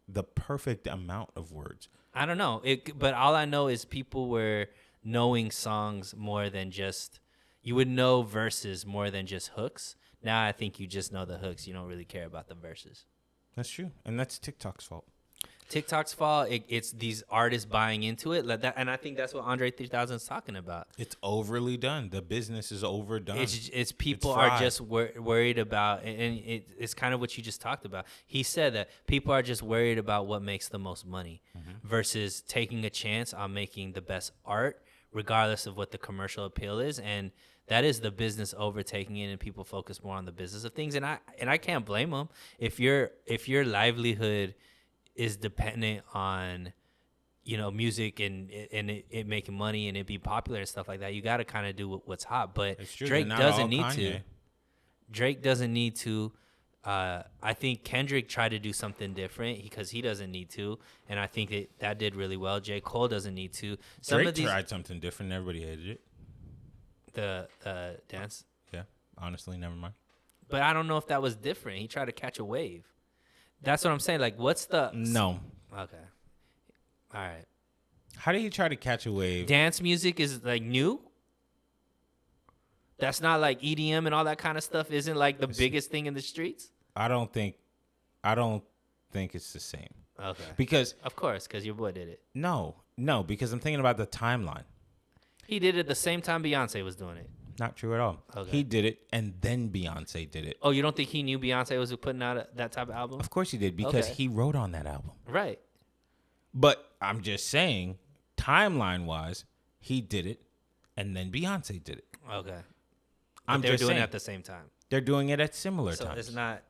the perfect amount of words. I don't know. But all I know is people were knowing songs more than just, you would know verses more than just hooks. Now I think you just know the hooks. You don't really care about the verses. That's true. And that's TikTok's fault. TikTok's fault. It's these artists buying into it, and I think that's what Andre 3000 is talking about. It's overly done. The business is overdone. It's people are just worried about, and it's kind of what you just talked about. He said that people are just worried about what makes the most money versus taking a chance on making the best art, regardless of what the commercial appeal is, and that is the business overtaking it, and people focus more on the business of things. And I can't blame them if your livelihood is dependent on, music and it making money and it be popular and stuff like that. You got to kind of do what's hot, but Drake doesn't need to. Drake doesn't need to. I think Kendrick tried to do something different because he doesn't need to, and I think that did really well. J. Cole doesn't need to. Drake tried something different. Everybody hated it. The dance? Yeah, honestly, never mind. But I don't know if that was different. He tried to catch a wave. That's what I'm saying. Like, what's the... No. Okay. All right. How do you try to catch a wave? Dance music is like new. That's not like EDM and all that kind of stuff. Isn't like the biggest thing in the streets. I don't think it's the same. Okay. Because Of course, because your boy did it. no, because I'm thinking about the timeline. He did it the same time Beyonce was doing it. Not true at all. Okay. He did it, and then Beyonce did it. Oh, you don't think he knew Beyonce was putting out that type of album? Of course he did, because Okay. he wrote on that album. Right. But I'm just saying, timeline-wise, he did it, and then Beyonce did it. Okay. I'm They were just doing saying, it at the same time. they're doing it at similar So times. it's not.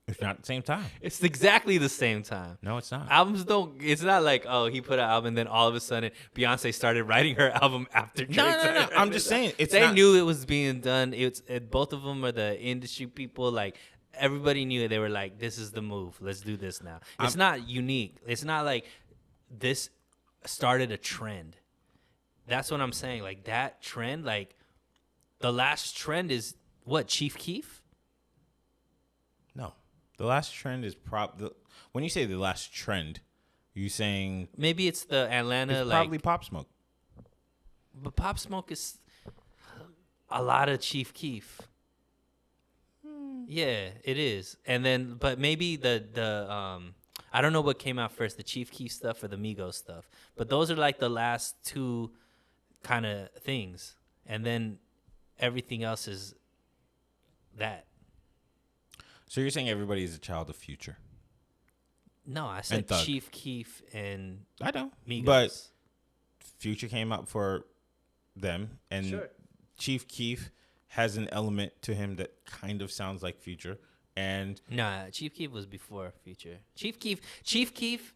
It's not the same time. It's exactly the same time. No, it's not. Albums don't. It's not like, oh, he put an album, and then all of a sudden Beyonce started writing her album after Drake. No. I'm just saying, They knew it was being done. Both of them are the industry people. Like everybody knew it. They were like, "This is the move. Let's do this now." It's not unique. It's not like this started a trend. That's what I'm saying. Like that trend. Like the last trend is what, Chief Keef? No. The last trend is when you say the last trend, you saying Maybe it's the Atlanta, it's like, probably Pop Smoke. but Pop Smoke is a lot of Chief Keef. Yeah, it is. And then, but maybe the I don't know what came out first, the Chief Keef stuff or the Migos stuff. But those are like the last two kind of things, and then everything else is that. So you're saying everybody is a child of Future? No, I said Thug. Chief Keef and I know, Migos. but Future came out for them, and Sure. Chief Keef has an element to him that kind of sounds like Future, and Nah, Chief Keef was before Future. Chief Keef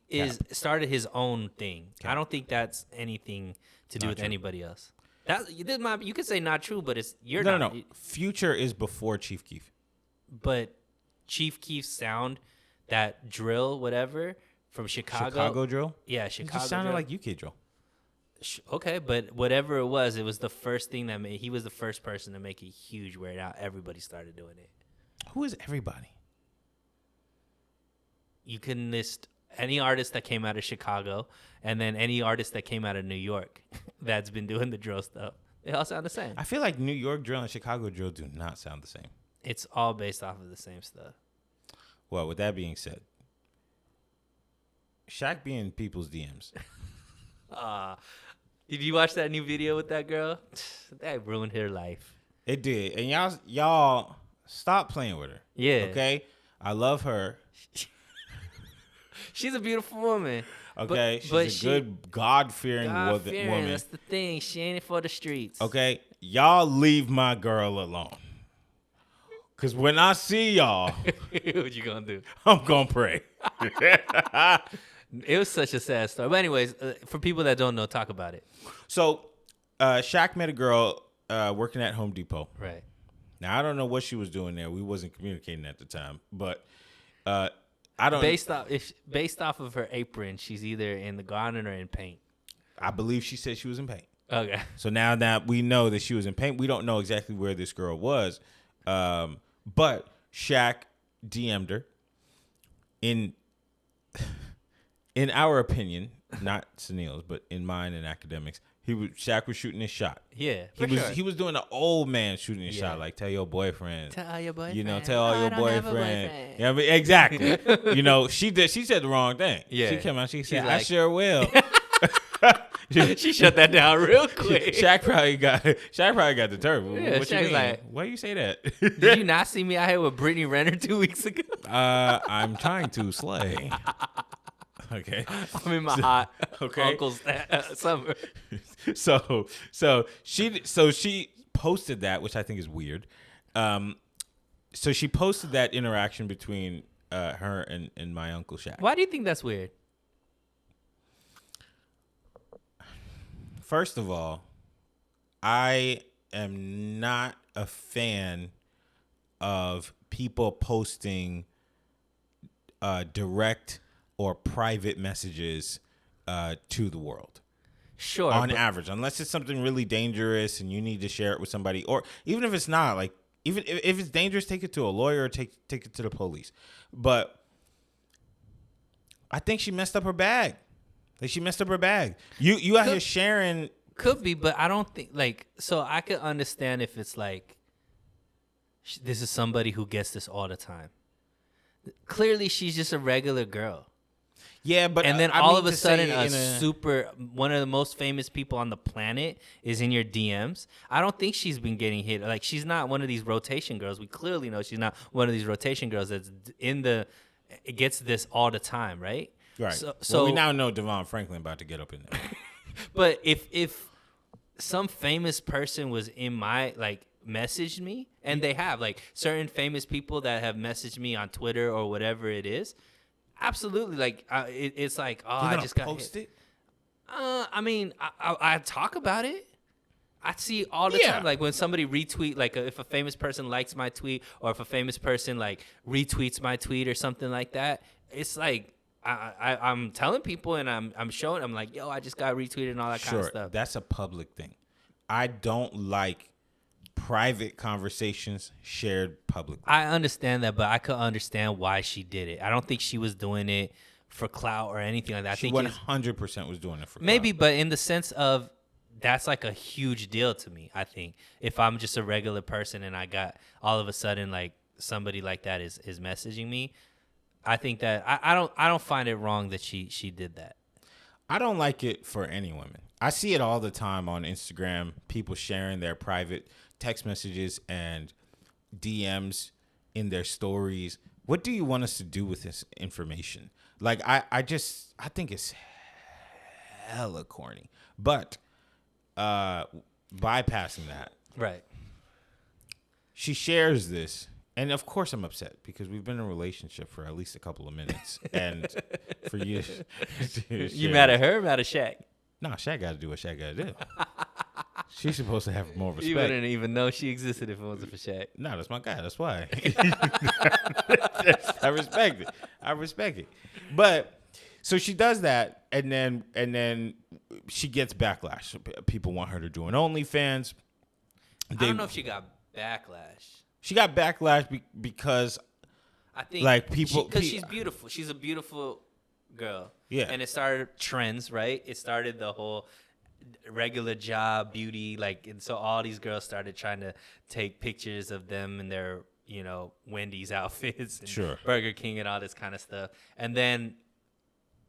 started his own thing. Cap. I don't think that's anything to do Not with true. anybody else. You could say not true, but no. Future is before Chief Keef. But Chief Keef's sound, that drill, whatever, from Chicago drill. Yeah, It Chicago. just sounded drill. like UK drill. Okay, but whatever it was the first thing that he was the first person to make it huge where now everybody started doing it. Who is everybody? You can list any artist that came out of Chicago and then any artist that came out of New York that's been doing the drill stuff. They all sound the same. I feel like New York drill and Chicago drill do not sound the same. It's all based off of the same stuff. Well, with that being said, Shaq be in people's DMs. Did you watch that new video with that girl? That ruined her life. It did, and y'all stop playing with her. Yeah. Okay, I love her. She's a beautiful woman. Okay, but she's a good God-fearing God-fearing, woman. that's the thing. She ain't for the streets. Okay, y'all leave my girl alone. Cause when I see y'all, What you gonna do? I'm gonna pray. It was such a sad story. But anyways, for people that don't know, talk about it. So, Shaq met a girl working at Home Depot. Right. Now I don't know what she was doing there. We wasn't communicating at the time, but I don't. Based off of her apron, she's either in the garden or in paint. I believe she said she was in paint. Okay. So now that we know that she was in paint, we don't know exactly where this girl was. But Shaq DM'd her. In our opinion, not Sunil's, but in mine and academics, Shaq was shooting his shot. Yeah. He was doing an old man shooting his Yeah. shell, like tell your boyfriend. Tell your boyfriend. You know, tell all "Oh, your I don't have a boyfriend. Yeah, but exactly. You know, she said the wrong thing. Yeah. She came out, she said, She's I like- sure will. She shut that down real quick. Shaq probably got the turf. Yeah, What you Shaq's mean? like- Why you say that? Did you not see me out here with Brittany Renner 2 weeks ago? I'm trying to slay. Okay. I'm in my hot Okay. uncle's summer. So she posted that, which I think is weird. So she posted that interaction between her and my uncle Shaq. Why do you think that's weird? First of all, I am not a fan of people posting direct or private messages to the world. Sure. On but- average, unless it's something really dangerous and you need to share it with somebody, or even if it's not, like, even if it's dangerous, take it to a lawyer or take it to the police. But I think she messed up her bag. Like she messed up her bag. You out here sharing. Could be, but I don't think like. So I could understand if it's like this is somebody who gets this all the time. Clearly, she's just a regular girl. Yeah, but and then I all mean of a to sudden, say one of the most famous people on the planet is in your DMs. I don't think she's been getting hit. Like she's not one of these rotation girls. We clearly know she's not one of these rotation girls that's it gets this all the time, right? Right. So well, we now know Devon Franklin about to get up in there. But if some famous person was in my messaged me, and they have certain famous people that have messaged me on Twitter or whatever it is. Absolutely, it's like, oh, I just got post hit. it. I mean, I talk about it. I see all the time, like when somebody retweet, if a famous person likes my tweet, or if a famous person retweets my tweet or something like that. It's like I'm telling people, and I'm showing. I'm like, yo, I just got retweeted and all that kind of stuff. That's a public thing. I don't like private conversations shared publicly. I understand that, but I could understand why she did it. I don't think she was doing it for clout or anything like that. She 100% was doing it for maybe, clout. but in the sense of that's like a huge deal to me. I think if I'm just a regular person and I got all of a sudden somebody like that is messaging me, I think that I don't find it wrong that she did that. I don't like it for any women. I see it all the time on Instagram, people sharing their private text messages and DMs in their stories. What do you want us to do with this information? I think it's hella corny. But bypassing that. Right. She shares this. And of course I'm upset because we've been in a relationship for at least a couple of minutes. And for you You mad at her or mad at Shaq? No, Shaq got to do what Shaq got to do. She's supposed to have more respect. You wouldn't even know she existed if it wasn't for Shaq. No, that's my guy. That's why. I respect it. But so she does that, and then she gets backlash. People want her to do an OnlyFans. I don't know if she got backlash. She got backlash because I think people because she's beautiful. She's a beautiful girl. Yeah. And it started trends, right? It started the whole regular job beauty, and so all these girls started trying to take pictures of them in their, Wendy's outfits and sure. Burger King and all this kind of stuff. And then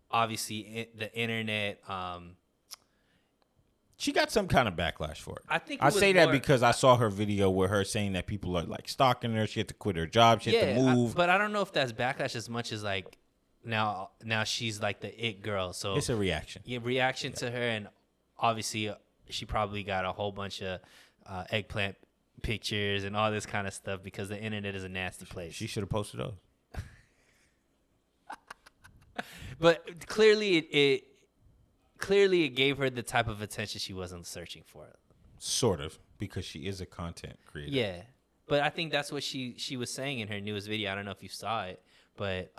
obviously the internet, she got some kind of backlash for it. I think I say that because I saw her video with her saying that people are stalking her. She had to quit her job. She had to move. But I don't know if that's backlash as much as now she's the it girl. So it's a reaction. Yeah, reaction to her, and obviously she probably got a whole bunch of eggplant pictures and all this kind of stuff because the internet is a nasty place. She should have posted those. But clearly it gave her the type of attention she wasn't searching for. Sort of, because she is a content creator. Yeah. But I think that's what she was saying in her newest video. I don't know if you saw it, but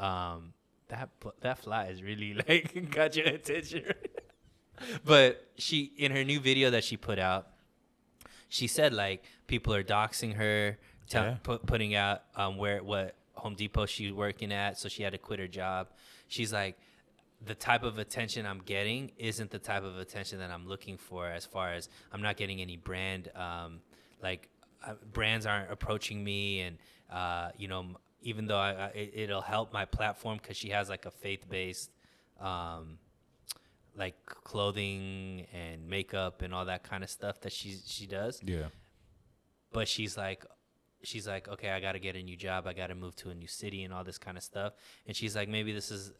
that fly is really got your attention. But she, in her new video that she put out, she said people are doxing her, putting out what Home Depot she's working at, so she had to quit her job. She's like, the type of attention I'm getting isn't the type of attention that I'm looking for. As far as I'm not getting any brand, brands aren't approaching me, and even though it'll help my platform because she has a faith-based clothing and makeup and all that kind of stuff that she does. Yeah. But she's like, okay, I got to get a new job. I got to move to a new city and all this kind of stuff. And she's like, maybe this is,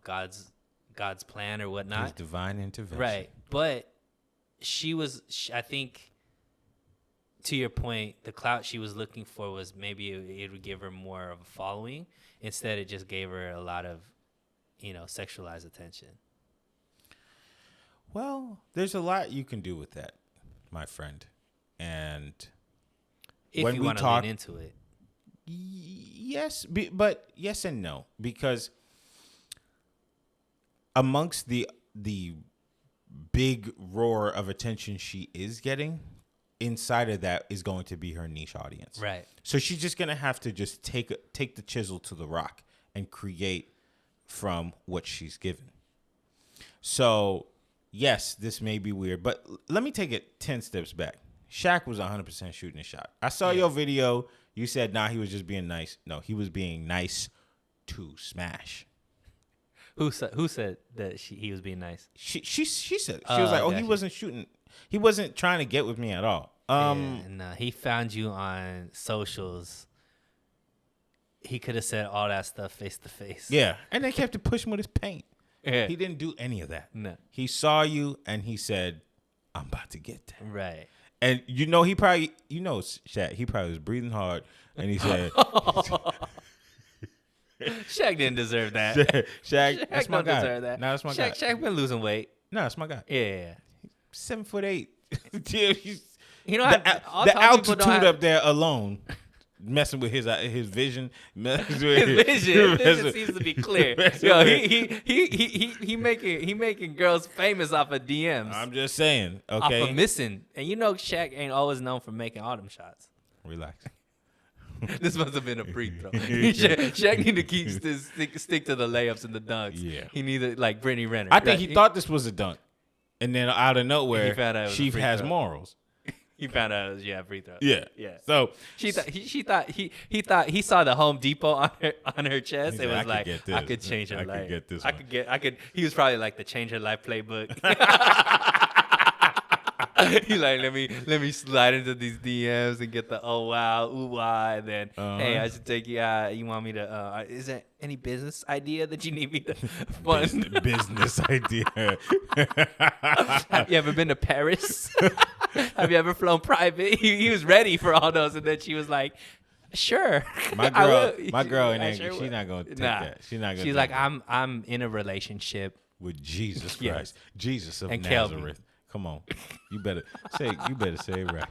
God's plan or whatnot. His divine intervention. Right. But I think, to your point, the clout she was looking for was maybe it would give her more of a following. Instead, it just gave her a lot of, sexualized attention. Well, there's a lot you can do with that, my friend. And if when you we want to talk, lean into it. Yes, but yes and no, because amongst the big roar of attention she is getting, inside of that is going to be her niche audience. Right. So she's just going to have to just take the chisel to the rock and create from what she's given. So, yes, this may be weird, but let me take it 10 steps back. Shaq was 100% shooting a shot. I saw your video. You said, nah, he was just being nice. No, he was being nice to Smash. Who said that he was being nice? She said. She was like, oh, he wasn't shooting. He wasn't trying to get with me at all. No, he found you on socials. He could have said all that stuff face to face. Yeah, and they kept to pushing with his paint. Yeah. He didn't do any of that. No. He saw you and he said, I'm about to get that. Right. And he probably, Shaq, he probably was breathing hard and he said, Shaq didn't deserve that. Shaq, that's my don't guy. deserve that. No, that's my guy. Shaq been losing weight. No, that's my guy. Yeah. 7'8". Dude, the altitude up there alone, messing with his vision. His vision seems to be clear. Yo, he making girls famous off of DMs. I'm just saying, okay. Off of missing, and Shaq ain't always known for making all them shots. Relax. This must have been a free throw. Shaq need to stick to the layups and the dunks. Yeah. He needed like Brittany Renner. I think he thought this was a dunk, and then out of nowhere, He found out it was a she free has throw. morals. He found out it was free throw. Yeah. So She thought he saw the Home Depot on her chest. He's It was like, I could change her I life. could get this I one. could. He was probably like the change her life playbook. He like let me slide into these DMs and get the oh wow ooh wah, and then hey, I should take you out. You want me to? Is there any business idea that you need me to fund? business idea. Have you ever been to Paris? Have you ever flown private? He was ready for all those, and then she was like, "Sure." My girl, and sure she's not gonna take Nah. that. She's not gonna. She's like, I'm in a relationship. with Jesus Christ, Yes. Jesus of And Kelvin. Nazareth. Come on, you better say it right.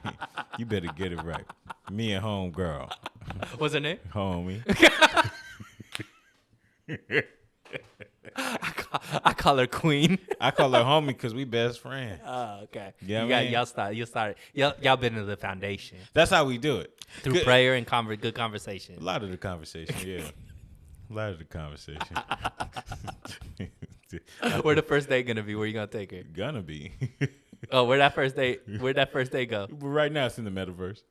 You better get it right. Me and home girl, What's her name? homie. I call her Queen. I call her homie because we best friends. Oh, okay. Yeah, Y'all started. Y'all been in the foundation That's how we do it. through Good- prayer and good conversation. A lot of the conversation, yeah. A lot of the conversation. Where the first date gonna be? Where you gonna take her? Gonna be. Oh, where'd that first date go? But right now it's in the metaverse.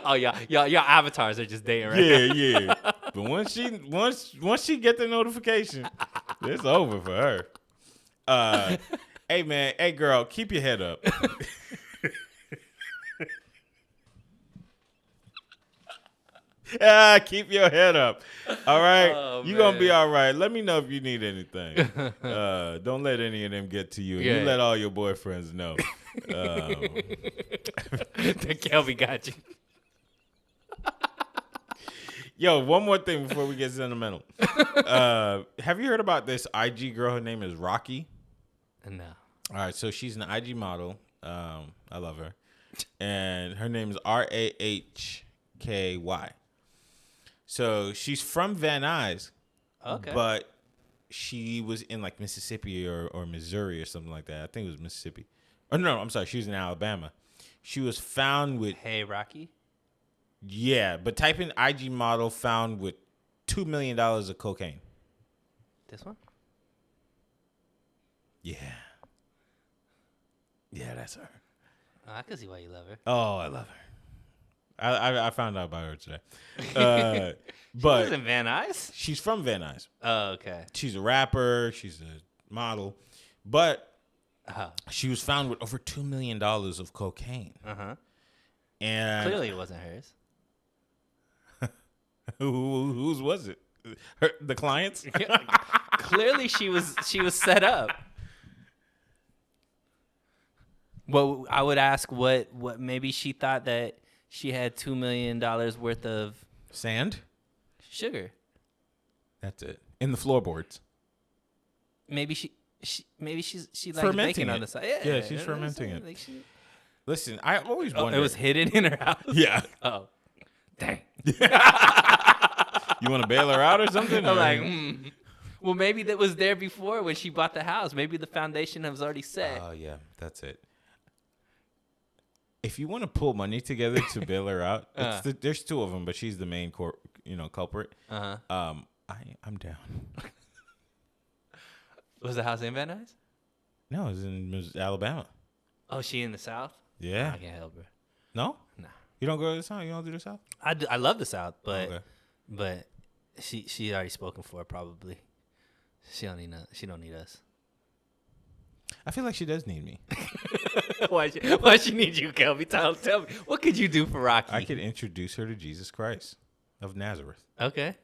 Oh, y'all avatars are just dating right now. Yeah. But once she get the notification, it's over for her. Hey man, hey girl, keep your head up. Keep your head up. All right. Oh, You're gonna be man. all right. Let me know if you need anything. Don't let any of them get to you. Yeah. You let all your boyfriends know. The Kelby got you. Yo, one more thing before we get sentimental. Have you heard about this IG girl? Her name is Rocky. No. All right, so she's an IG model. I love her. And her name is Rahky. So she's from Van Nuys, Okay. but she was in like Mississippi or Missouri or something like that. I think it was Mississippi. Oh, no, I'm sorry. She was in Alabama. She was found with, Hey, Rocky. yeah, but type in IG model found with $2 million of cocaine. This one? Yeah. Yeah, that's her. Oh, I can see why you love her. Oh, I love her. I found out about her today. She But was in Van Nuys? she's from Van Nuys. Oh, okay. She's a rapper. She's a model. But Uh-huh. she was found with over $2 million of cocaine. Uh-huh. And Clearly it wasn't hers. whose was it? The clients? Clearly she was set up. Well, I would ask what maybe she thought that she had $2 million worth of Sand? sugar. That's it. In the floorboards. Maybe she likes Fermenting baking on it. the side. Yeah, she's fermenting it. Like Listen, I always oh, wonder. it was hidden in her house. Yeah. Oh, dang. You want to bail her out or something? I'm or- like, well, maybe that was there before when she bought the house. Maybe the foundation was already set. Oh, yeah. That's it. If you want to pull money together to bail her out, there's two of them, but she's the main culprit. I'm down. Was the house in Van Nuys? No, it was Alabama. Oh, she in the South? Yeah. I can't help her. No? Nah. You don't go to the South? You don't do the South? I love the South, but Okay. but she already spoken for it, probably. She don't need us. I feel like she does need me. Why she need you, Kelby? Tell me. What could you do for Rocky? I could introduce her to Jesus Christ of Nazareth. Okay.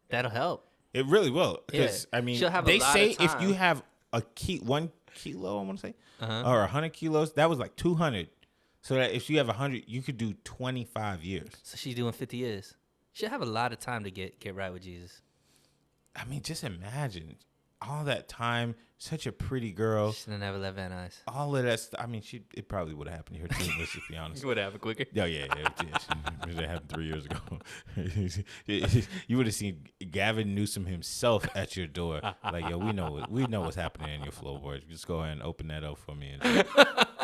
That'll help. It really will. Because, Yeah. I mean, She'll have they a lot say of if time. you have 1 kilo, I want to say, Uh-huh. or 100 kilos, that was like 200. So that if you have 100, you could do 25 years. So she's doing 50 years. She'll have a lot of time to get right with Jesus. I mean, just imagine all that time, such a pretty girl. She'll never let Van Nuys. All of that stuff. I mean, it probably would have happened to her too, let's just be honest. It would happen quicker. Yeah. It happened 3 years ago. You would have seen Gavin Newsom himself at your door. Like, yo, we know what's happening in your floorboards. Just go ahead and open that up for me. And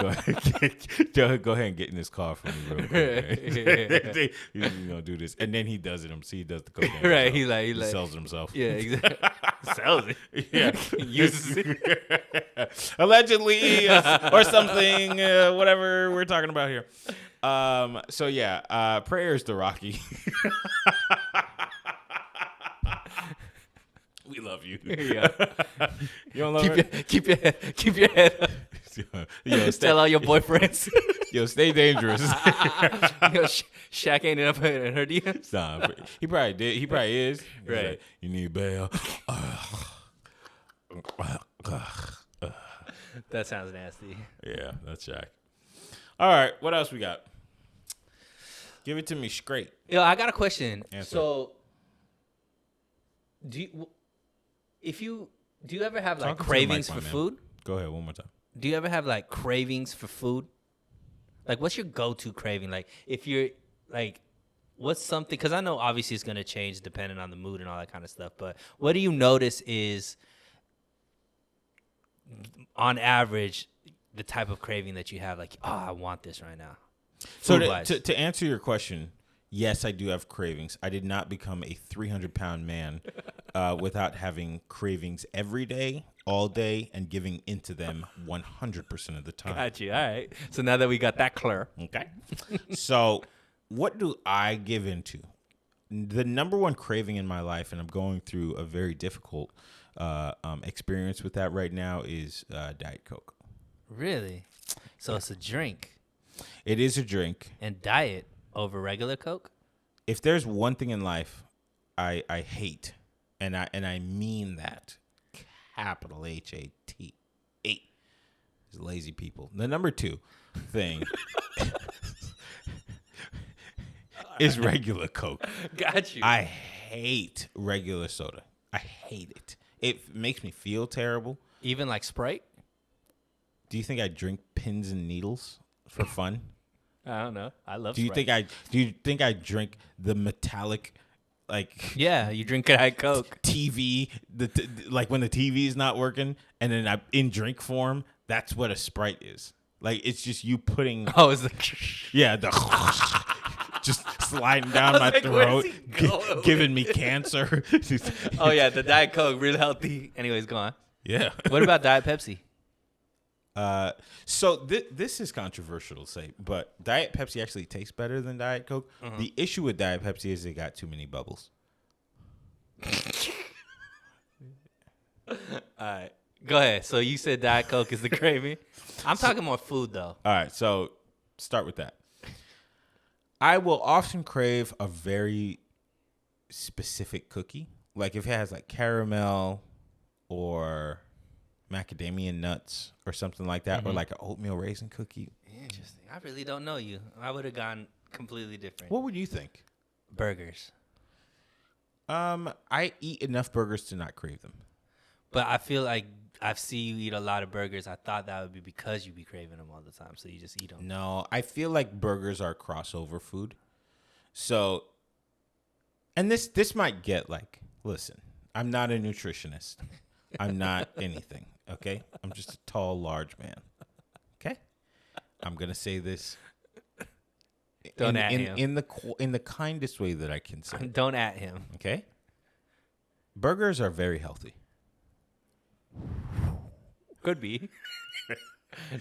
go ahead and get in this car for me real quick. He's gonna do this, and then he does it. He does the cocaine. Right, himself. he like sells it himself. Yeah, exactly. Sells it. Yeah, Uses it. allegedly or something. Whatever we're talking about here. So yeah, prayers to Rocky. We love you. Yeah. You don't love her? Keep your head up. Yo, Tell all your boyfriends. Yo, stay dangerous. Yo, Shaq ain't up in her DMs. Nah, he probably did. He probably is. He's Right. like, you need bail. That sounds nasty. Yeah, that's Shaq. All right, what else we got? Give it to me straight. Yo, I got a question. Answer. So, do you ever have like Talking to the cravings mic, for my man. food? Go ahead, one more time. Do you ever have like cravings for food? Like, what's your go-to craving? Like, if you're like, what's something? Because I know obviously it's gonna change depending on the mood and all that kind of stuff. But what do you notice is, on average, the type of craving that you have? Like, oh, I want this right now. So Food-wise. to answer your question, yes, I do have cravings. I did not become a 300-pound man without having cravings every day, all day, and giving into them 100% of the time. Got you. All right. So now that we got that clear. Okay. So what do I give into? The number one craving in my life, and I'm going through a very difficult experience with that right now, is Diet Coke. Really? So it's a drink It is a drink. and diet over regular Coke? If there's one thing in life I hate, and I mean that, capital HAT, is lazy people. The number two thing is regular Coke. Got you. I hate regular soda. I hate it. It makes me feel terrible. Even like Sprite? Do you think I drink pins and needles for fun? I don't know. I love Do you think I drink the metallic, like, Yeah, you drink Diet Coke. TV, like when the TV is not working, and then I in drink form? That's what a Sprite is. Like, it's just you putting Oh, it's like the just sliding down my like, throat, where's he going? giving me cancer. oh yeah, the Diet Coke, real healthy. Anyways, go on. Yeah. What about Diet Pepsi? So this is controversial to say, but Diet Pepsi actually tastes better than Diet Coke. The issue with Diet Pepsi is it got too many bubbles. All right, go ahead. So you said Diet Coke is the craving. I'm talking more food though. All right, so start with that. I will often crave a very specific cookie. Like if it has like caramel or macadamia nuts or something like that, or like an oatmeal raisin cookie. Interesting. I really don't know you. I would have gone completely different. What would you think? Burgers. I eat enough burgers to not crave them. But I feel like I've seen you eat a lot of burgers. I thought that would be because you be craving them all the time, so you just eat them. No, I feel like burgers are crossover food. So, and this might get like, listen, I'm not a nutritionist. I'm not anything, okay? I'm just a tall, large man, okay? I'm going to say this Don't at him. in the kindest way that I can say. Don't at him. Okay. Burgers are very healthy. Could be.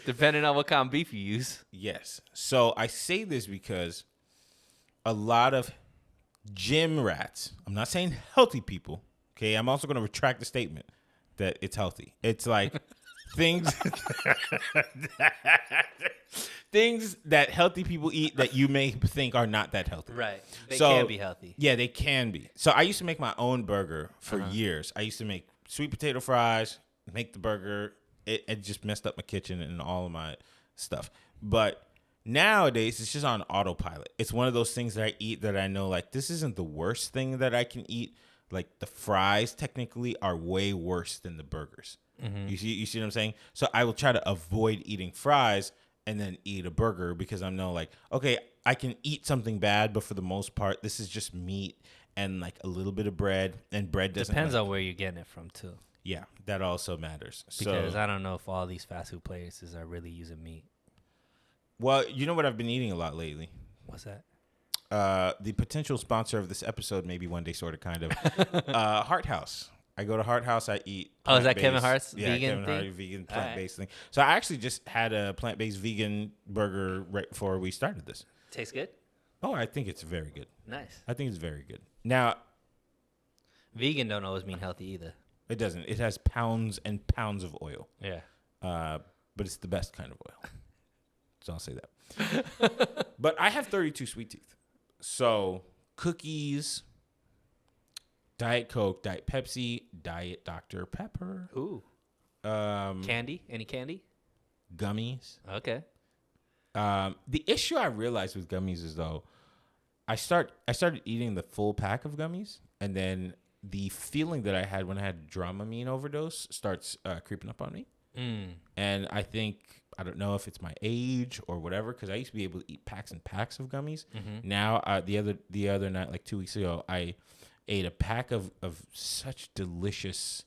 Depending on what kind of beef you use. Yes. So I say this because a lot of gym rats, I'm not saying healthy people, okay? I'm also going to retract the statement that it's healthy. It's like things that healthy people eat that you may think are not that healthy. Right. They can be healthy. Yeah, they can be. So I used to make my own burger for years. I used to make sweet potato fries, make the burger. It just messed up my kitchen and all of my stuff. But nowadays, it's just on autopilot. It's one of those things that I eat that I know, like, this isn't the worst thing that I can eat. Like, the fries technically are way worse than the burgers. Mm-hmm. You see what I'm saying? So I will try to avoid eating fries and then eat a burger because I know, like, okay, I can eat something bad, but for the most part, this is just meat and, like, a little bit of bread. And bread doesn't... Depends on where you're getting it from, too. Yeah, that also matters. Because I don't know if all these fast food places are really using meat. Well, you know what I've been eating a lot lately? What's that? The potential sponsor of this episode, maybe one day, sort of, kind of. Heart House. I go to Heart House. I eat. Oh, is that Kevin Hart's vegan Kevin thing? Hart, vegan plant-based thing. So I actually just had a plant-based vegan burger right before we started this. Tastes good? Oh, I think it's very good. Nice. I think it's very good. Now, vegan don't always mean healthy either. It doesn't. It has pounds and pounds of oil. Yeah. But it's the best kind of oil. So I'll say that. But I have 32 sweet teeth. So cookies, Diet Coke, Diet Pepsi, Diet Dr. Pepper. Ooh. Candy? Any candy? Gummies. Okay. The issue I realized with gummies is, though, I started eating the full pack of gummies, and then the feeling that I had when I had Dramamine overdose starts creeping up on me. And I don't know if it's my age or whatever, because I used to be able to eat packs and packs of gummies. Mm-hmm. Now, the other night, like 2 weeks ago, I ate a pack of such delicious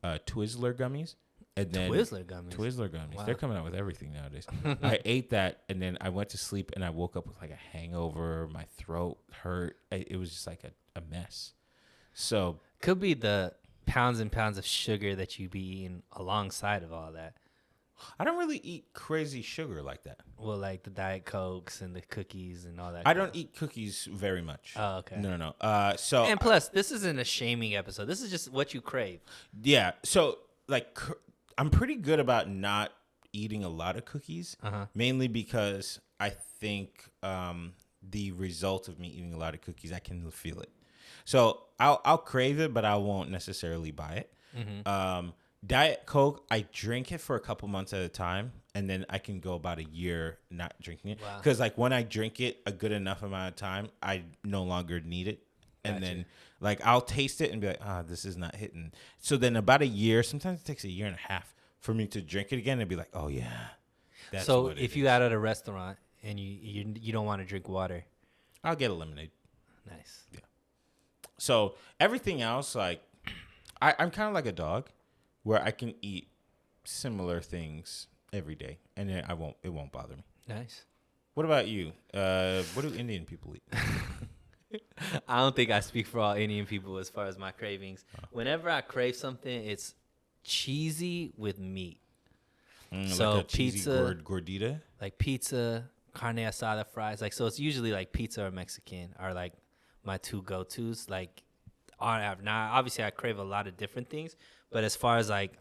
Twizzler gummies. And then Twizzler gummies. Wow. They're coming out with everything nowadays. I ate that, and then I went to sleep, and I woke up with like a hangover. My throat hurt. It was just like a mess. So could be the pounds and pounds of sugar that you be eating alongside of all that. I don't really eat crazy sugar like that. Well, like the Diet Cokes and the cookies and all that. I don't eat cookies very much. Oh, okay. No. So and plus, this isn't a shaming episode. This is just what you crave. Yeah. So like, I'm pretty good about not eating a lot of cookies, mainly because I think the result of me eating a lot of cookies, I can feel it. So I'll crave it, but I won't necessarily buy it. Mm-hmm. Diet Coke, I drink it for a couple months at a time, and then I can go about a year not drinking it. Because like when I drink it a good enough amount of time, I no longer need it. And then like I'll taste it and be like, this is not hitting. So then about a year, sometimes it takes a year and a half for me to drink it again and be like, oh yeah. That's so if you out at a restaurant and you don't want to drink water, I'll get a lemonade. Nice. Yeah. So everything else, like I'm kind of like a dog, where I can eat similar things every day, and then it won't bother me. Nice. What about you? What do Indian people eat? I don't think I speak for all Indian people as far as my cravings. Whenever I crave something, it's cheesy with meat. So like a cheesy pizza, gordita, like pizza, carne asada, fries. Like so, it's usually like pizza or Mexican are like my two go-tos. Like now, obviously, I crave a lot of different things, but as far as like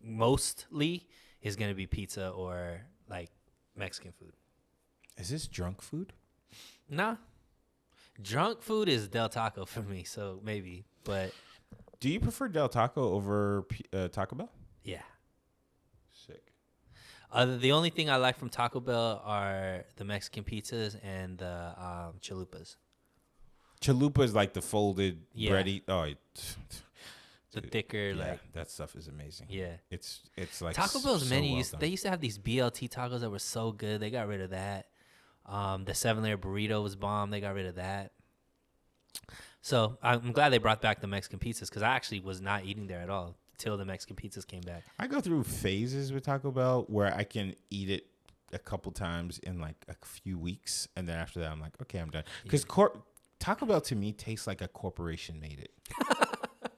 mostly is gonna be pizza or like Mexican food. Is this drunk food? Nah. Drunk food is Del Taco for me, so maybe. But do you prefer Del Taco over Taco Bell? Yeah. Sick. The only thing I like from Taco Bell are the Mexican pizzas and the chalupas. Chalupa is like the folded bready. Oh, the thicker, like that stuff is amazing. Yeah, it's like Taco Bell's so menus. Well, they used to have these BLT tacos that were so good. They got rid of that. The 7-layer burrito was bomb. They got rid of that. So I'm glad they brought back the Mexican pizzas because I actually was not eating there at all till the Mexican pizzas came back. I go through phases with Taco Bell where I can eat it a couple times in like a few weeks, and then after that, I'm like, okay, I'm done. Because Taco Bell to me tastes like a corporation made it,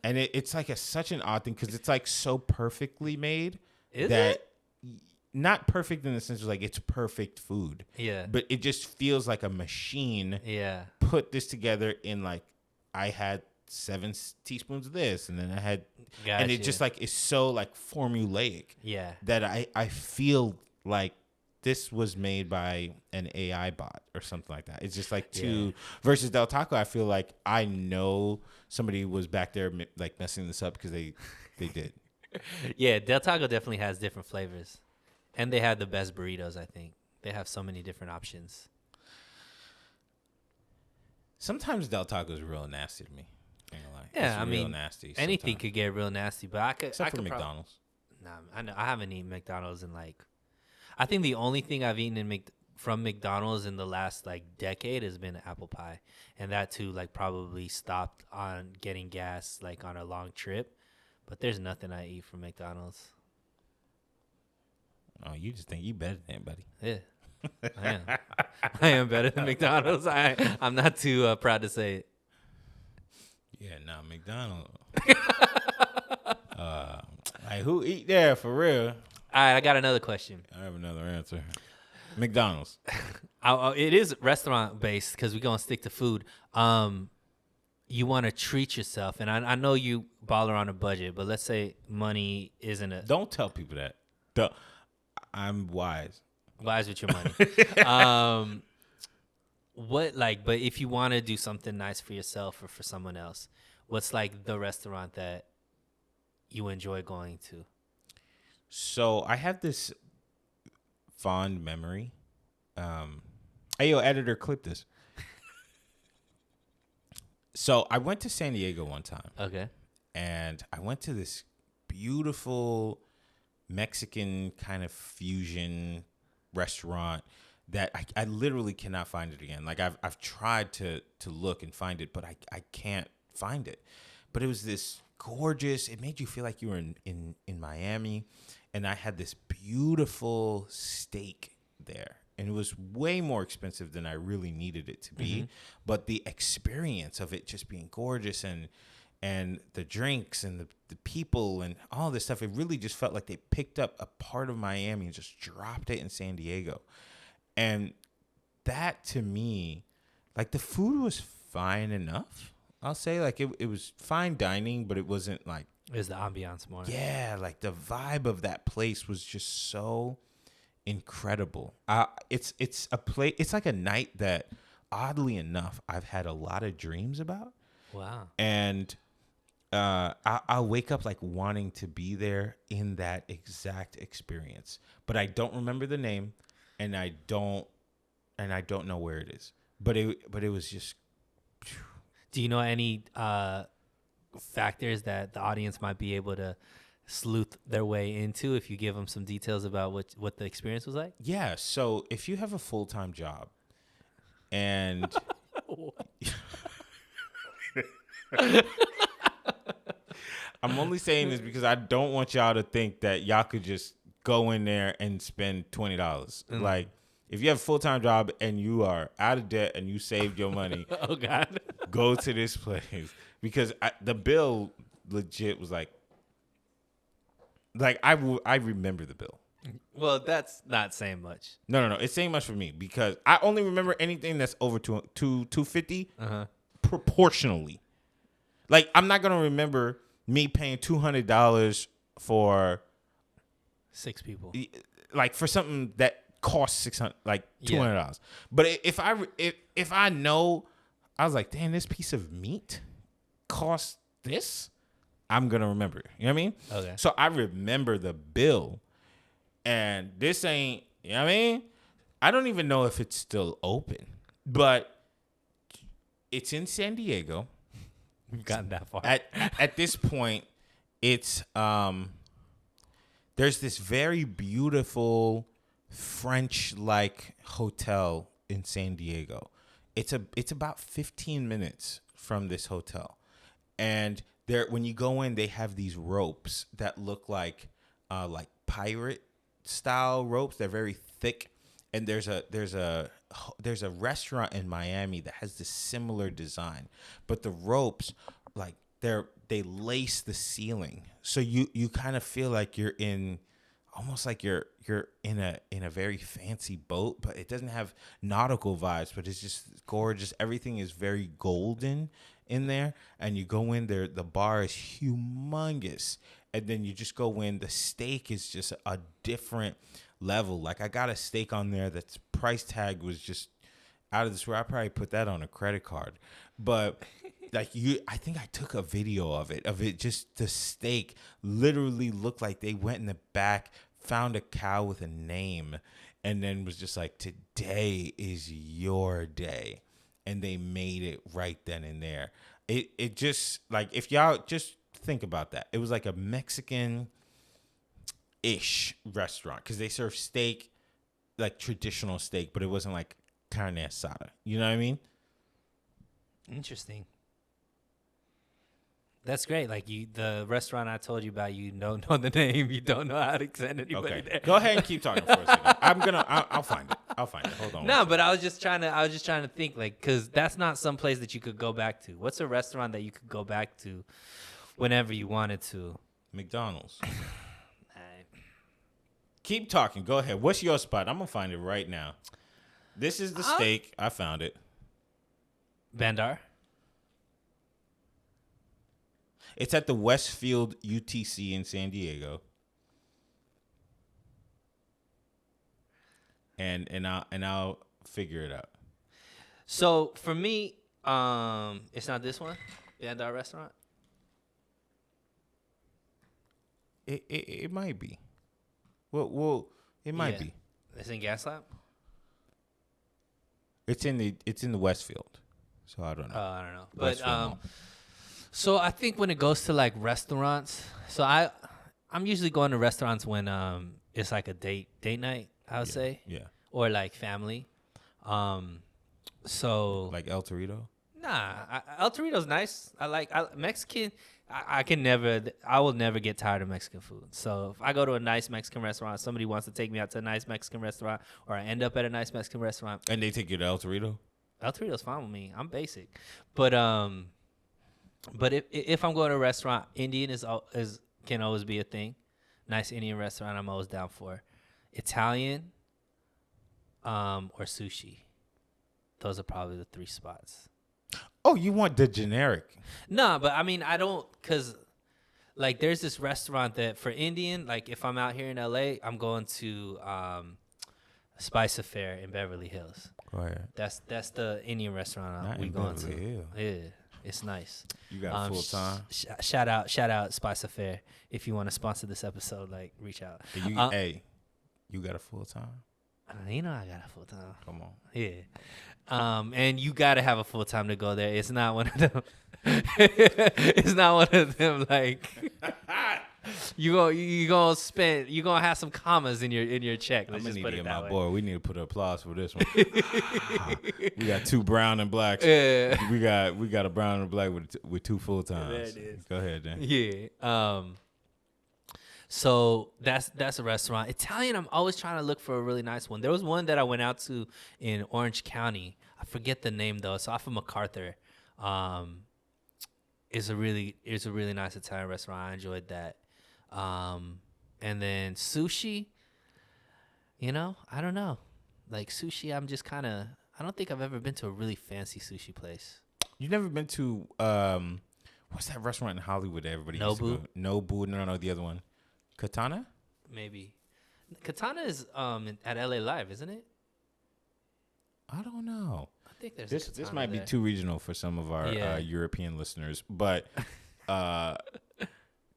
and it's like such an odd thing because it's like so perfectly made not perfect in the sense of like it's perfect food. Yeah. But it just feels like a machine. Yeah. Put this together in like I had 7 teaspoons of this, and then I had, and it just like is so like formulaic. Yeah. That I feel like this was made by an AI bot or something like that. It's just like versus Del Taco. I feel like I know somebody was back there like messing this up because they did. Yeah, Del Taco definitely has different flavors. And they have the best burritos, I think. They have so many different options. Sometimes Del Taco is real nasty to me. Ain't gonna lie. Yeah, it's I mean, nasty anything sometimes. could get real nasty, but I could. Except for McDonald's. I haven't eaten McDonald's in like. I think the only thing I've eaten from McDonald's in the last like decade has been apple pie, and that too like probably stopped on getting gas like on a long trip. But there's nothing I eat from McDonald's. Oh, you just think you better than anybody. Yeah, I am. I am better than McDonald's. I'm not too proud to say it. Yeah, no, McDonald's. Like who eat there for real? All right, I got another question. I have another answer. McDonald's. It is restaurant based because we're gonna stick to food. You want to treat yourself, and I know you baller on a budget, but let's say money isn't a. Don't tell people that. I'm wise. Wise with your money. But if you want to do something nice for yourself or for someone else, what's like the restaurant that you enjoy going to? So I have this fond memory. Hey, yo, editor, clip this. So I went to San Diego one time. Okay. And I went to this beautiful Mexican kind of fusion restaurant that I literally cannot find it again. Like I've tried to look and find it, but I can't find it. But it was this gorgeous, it made you feel like you were in Miami. And I had this beautiful steak there. And it was way more expensive than I really needed it to be. Mm-hmm. But the experience of it just being gorgeous and the drinks and the people and all this stuff, it really just felt like they picked up a part of Miami and just dropped it in San Diego. And that to me, like the food was fine enough. I'll say like it was fine dining, but it wasn't like. It was the ambiance more. Yeah, like the vibe of that place was just so incredible. It's a place. It's like a night that, oddly enough, I've had a lot of dreams about. Wow. And I'll wake up like wanting to be there in that exact experience, but I don't remember the name, and I don't know where it is. But it was just. Do you know any factors that the audience might be able to sleuth their way into if you give them some details about what the experience was like? Yeah. So if you have a full-time job and I'm only saying this because I don't want y'all to think that y'all could just go in there and spend $20. Mm. Like if you have a full-time job and you are out of debt and you saved your money, oh God, go to this place because the bill legit was like I remember the bill. Well, that's not saying much. No. It's saying much for me because I only remember anything that's over $250 proportionally. Like I'm not gonna remember me paying $200 for 6 people. Like for something that costs $600, like $200. Yeah. But if I know, I was like, damn, this piece of meat costs this, I'm gonna remember it. You know what I mean? Okay. So I remember the bill, and this ain't. You know what I mean? I don't even know if it's still open, but it's in San Diego. We've gotten that far. At this point, it's there's this very beautiful French-like hotel in San Diego. It's about 15 minutes from this hotel, and there when you go in, they have these ropes that look like pirate style ropes. They're very thick, and there's a restaurant in Miami that has this similar design, but the ropes, like they lace the ceiling, so you kind of feel like you're in, almost like you're in a very fancy boat, but it doesn't have nautical vibes, but it's just gorgeous. Everything is very golden in there, and you go in there, the bar is humongous, and then you just go in, the steak is just a different level. Like, I got a steak on there that's price tag was just out of this world. I probably put that on a credit card, but like, I think I took a video of it. Just the steak literally looked like they went in the back, found a cow with a name, and then was just like, today is your day. And they made it right then and there. It just, like, if y'all just think about that, it was like a Mexican-ish restaurant, because they serve steak, like traditional steak, but it wasn't like carne asada. You know what I mean? Interesting. That's great. Like, the restaurant I told you about, you don't know the name. You don't know how to send anybody there. Go ahead and keep talking for a second. I'll find it. Hold on. No, but I was just trying to think, like, because that's not some place that you could go back to. What's a restaurant that you could go back to whenever you wanted to? McDonald's. Keep talking. Go ahead. What's your spot? I'm gonna find it right now. This is the steak. I found it. Bandar. It's at the Westfield UTC in San Diego. And I'll figure it out. So for me, it's not this one, Bandar restaurant. It might be. Well, it might be. It's in Gaslamp. It's in the Westfield. So I don't know. I don't know. But so I think when it goes to like restaurants, so I'm usually going to restaurants when it's like a date night, I would say. Yeah. Or like family. So like El Torito? Nah, El Torito's nice. Mexican. I will never get tired of Mexican food. So if I go to a nice Mexican restaurant, somebody wants to take me out to a nice Mexican restaurant, or I end up at a nice Mexican restaurant, and they take you to El Torito? El Torito's fine with me. I'm basic, but if I'm going to a restaurant, Indian can always be a thing. Nice Indian restaurant, I'm always down for. Italian, or sushi. Those are probably the 3 spots. Oh, you want the generic? No, but I mean, I don't, because like there's this restaurant that for Indian, like if I'm out here in LA, I'm going to Spice Affair in Beverly Hills. Go ahead. That's the Indian restaurant we going to. Hill. Yeah, it's nice. You got full time. Shout out Spice Affair. If you want to sponsor this episode, like reach out. Hey, you got a full time? You know I got a full time. Come on. Yeah. And you gotta have a full time to go there. It's not one of them. It's not one of them like you gonna have some commas in your check. Let's just put it that way. Boy, we need to put an applause for this one. We got 2 brown and blacks. Yeah. We got a brown and black with 2 full times. There it is. Go ahead, Dan. Yeah. So that's a restaurant. Italian, I'm always trying to look for a really nice one. There was one that I went out to in Orange County. I forget the name though. It's off of MacArthur. It's a really nice Italian restaurant. I enjoyed that. And then sushi, I don't know. Like sushi, I'm just kind of, I don't think I've ever been to a really fancy sushi place. You've never been to, what's that restaurant in Hollywood that everybody Nobu? used to go? Nobu, no, the other one. Katana? Maybe. Katana is at LA Live, isn't it? I don't know. I think there's this might be too regional for some of our European listeners, but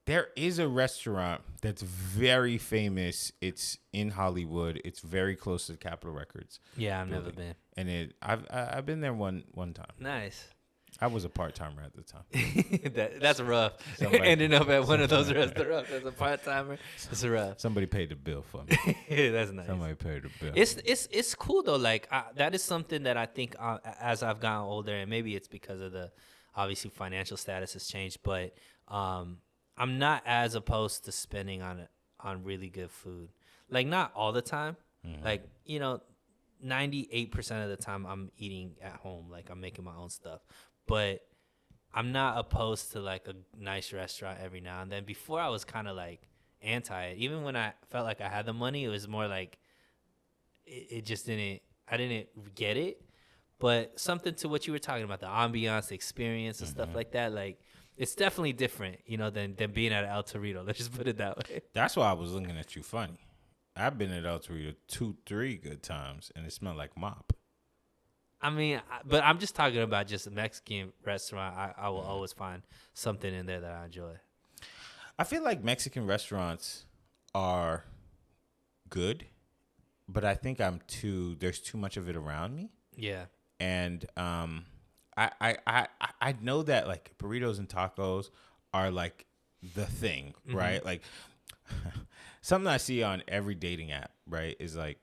there is a restaurant that's very famous. It's in Hollywood. It's very close to Capitol Records. Yeah, I've never been. And I've been there one time. Nice. I was a part-timer at the time. That's rough. Ending up at one of those restaurants as a part-timer, it's rough. Somebody paid the bill for me. Yeah, that's nice. Somebody paid the bill. It's cool though. Like that is something that I think as I've gotten older, and maybe it's because of the obviously financial status has changed, but I'm not as opposed to spending on really good food. Like not all the time. Mm-hmm. Like 98% of the time I'm eating at home, like I'm making my own stuff. But I'm not opposed to like a nice restaurant every now and then. Before I was kind of like anti it. Even when I felt like I had the money, it was more like it just didn't. I didn't get it. But something to what you were talking about, the ambiance, the experience, and stuff like that, like it's definitely different, than being at El Torito. Let's just put it that way. That's why I was looking at you funny. I've been at El Torito 2-3 good times, and it smelled like mop. I mean, but I'm just talking about just a Mexican restaurant. I will always find something in there that I enjoy. I feel like Mexican restaurants are good, but I think there's too much of it around me. Yeah. And I know that like burritos and tacos are like the thing, right? Like something I see on every dating app, right, is like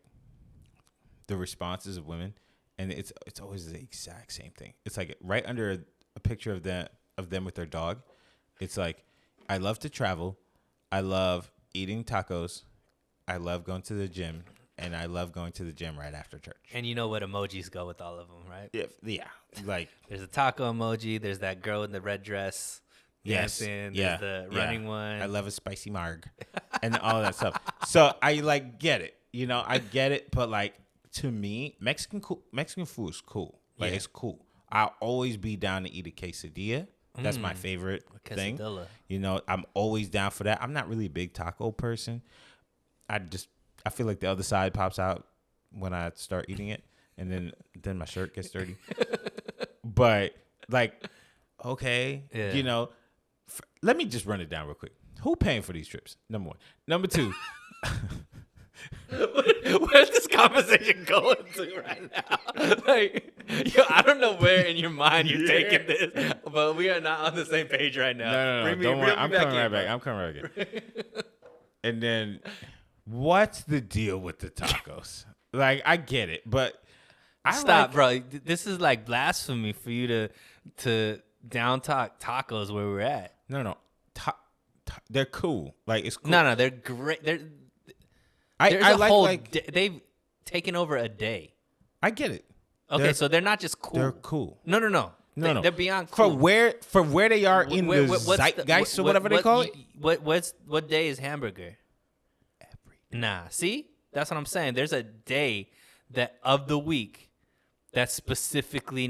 the responses of women, and it's always the exact same thing. It's like right under a picture of them with their dog. It's like, I love to travel, I love eating tacos, I love going to the gym, and I love going to the gym right after church. And you know what emojis go with all of them, right? Yeah. Like there's a taco emoji. There's that girl in the red dress dancing. There's the running one. I love a spicy marg and all that stuff. So I like get it. I get it. But like to me, Mexican food is cool. Like it's cool. I'll always be down to eat a quesadilla. That's my favorite thing. I'm always down for that. I'm not really a big taco person. I feel like the other side pops out when I start eating it, and then my shirt gets dirty. But like, okay, let me just run it down real quick. Who paying for these trips? Number one. Number two. Where's this conversation going to right now? Like, I don't know where in your mind you're taking this, but we are not on the same page right now. No, don't worry. I'm coming right back. I'm coming right back. And then, what's the deal with the tacos? Like, I get it, but stop, bro. This is like blasphemy for you to down talk tacos where we're at. No. They're cool. Like, it's cool. No, they're great. They've taken over a day. I get it. Okay, so they're not just cool. They're cool. No. They're beyond cool. For where they are in the zeitgeist or whatever they call it. What day is hamburger? Nah, see? That's what I'm saying. There's a day that of the week that specifically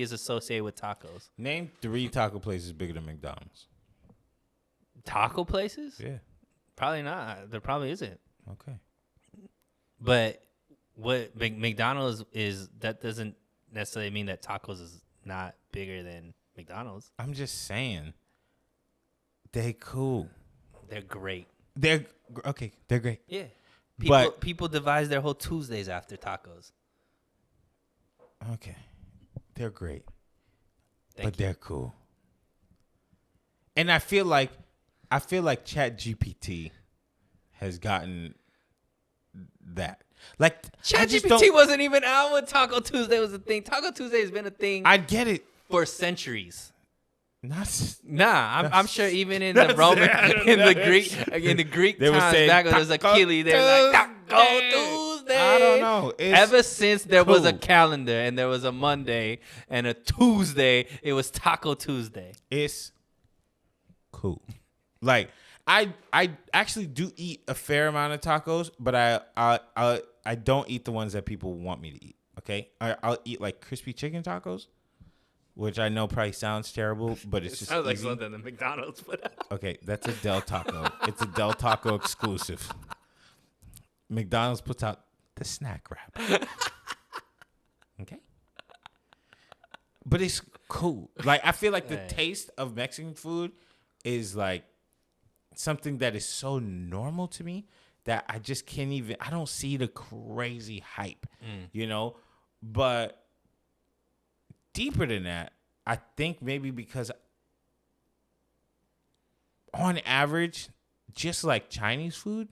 is associated with tacos. Name 3 taco places bigger than McDonald's. Taco places? Yeah. Probably not. There probably isn't. Okay. But what McDonald's is, that doesn't necessarily mean that tacos is not bigger than McDonald's. I'm just saying. They cool. They're great. They're great. Yeah. But people devise their whole Tuesdays after tacos. Okay. They're great. Thank you. They're cool. And I feel like ChatGPT has gotten that. Like, ChatGPT wasn't even out when Taco Tuesday was a thing. Taco Tuesday has been a thing. I get it. For centuries. Nah, I'm sure even in the Roman, in the Greek they times back when there was Achilles, they were like Taco Tuesday. I don't know. Ever since there was a calendar and there was a Monday and a Tuesday, it was Taco Tuesday. It's cool. Like, I actually do eat a fair amount of tacos, but I don't eat the ones that people want me to eat. Okay, I'll eat like crispy chicken tacos, which I know probably sounds terrible, but it's just sounds like easy. something that McDonald's put out. Okay, that's a Del Taco. It's a Del Taco exclusive. McDonald's puts out the snack wrap. Okay, but it's cool. Like, I feel like the taste of Mexican food is like something that is so normal to me that I just can't even, I don't see the crazy hype, but deeper than that, I think maybe because on average, just like Chinese food,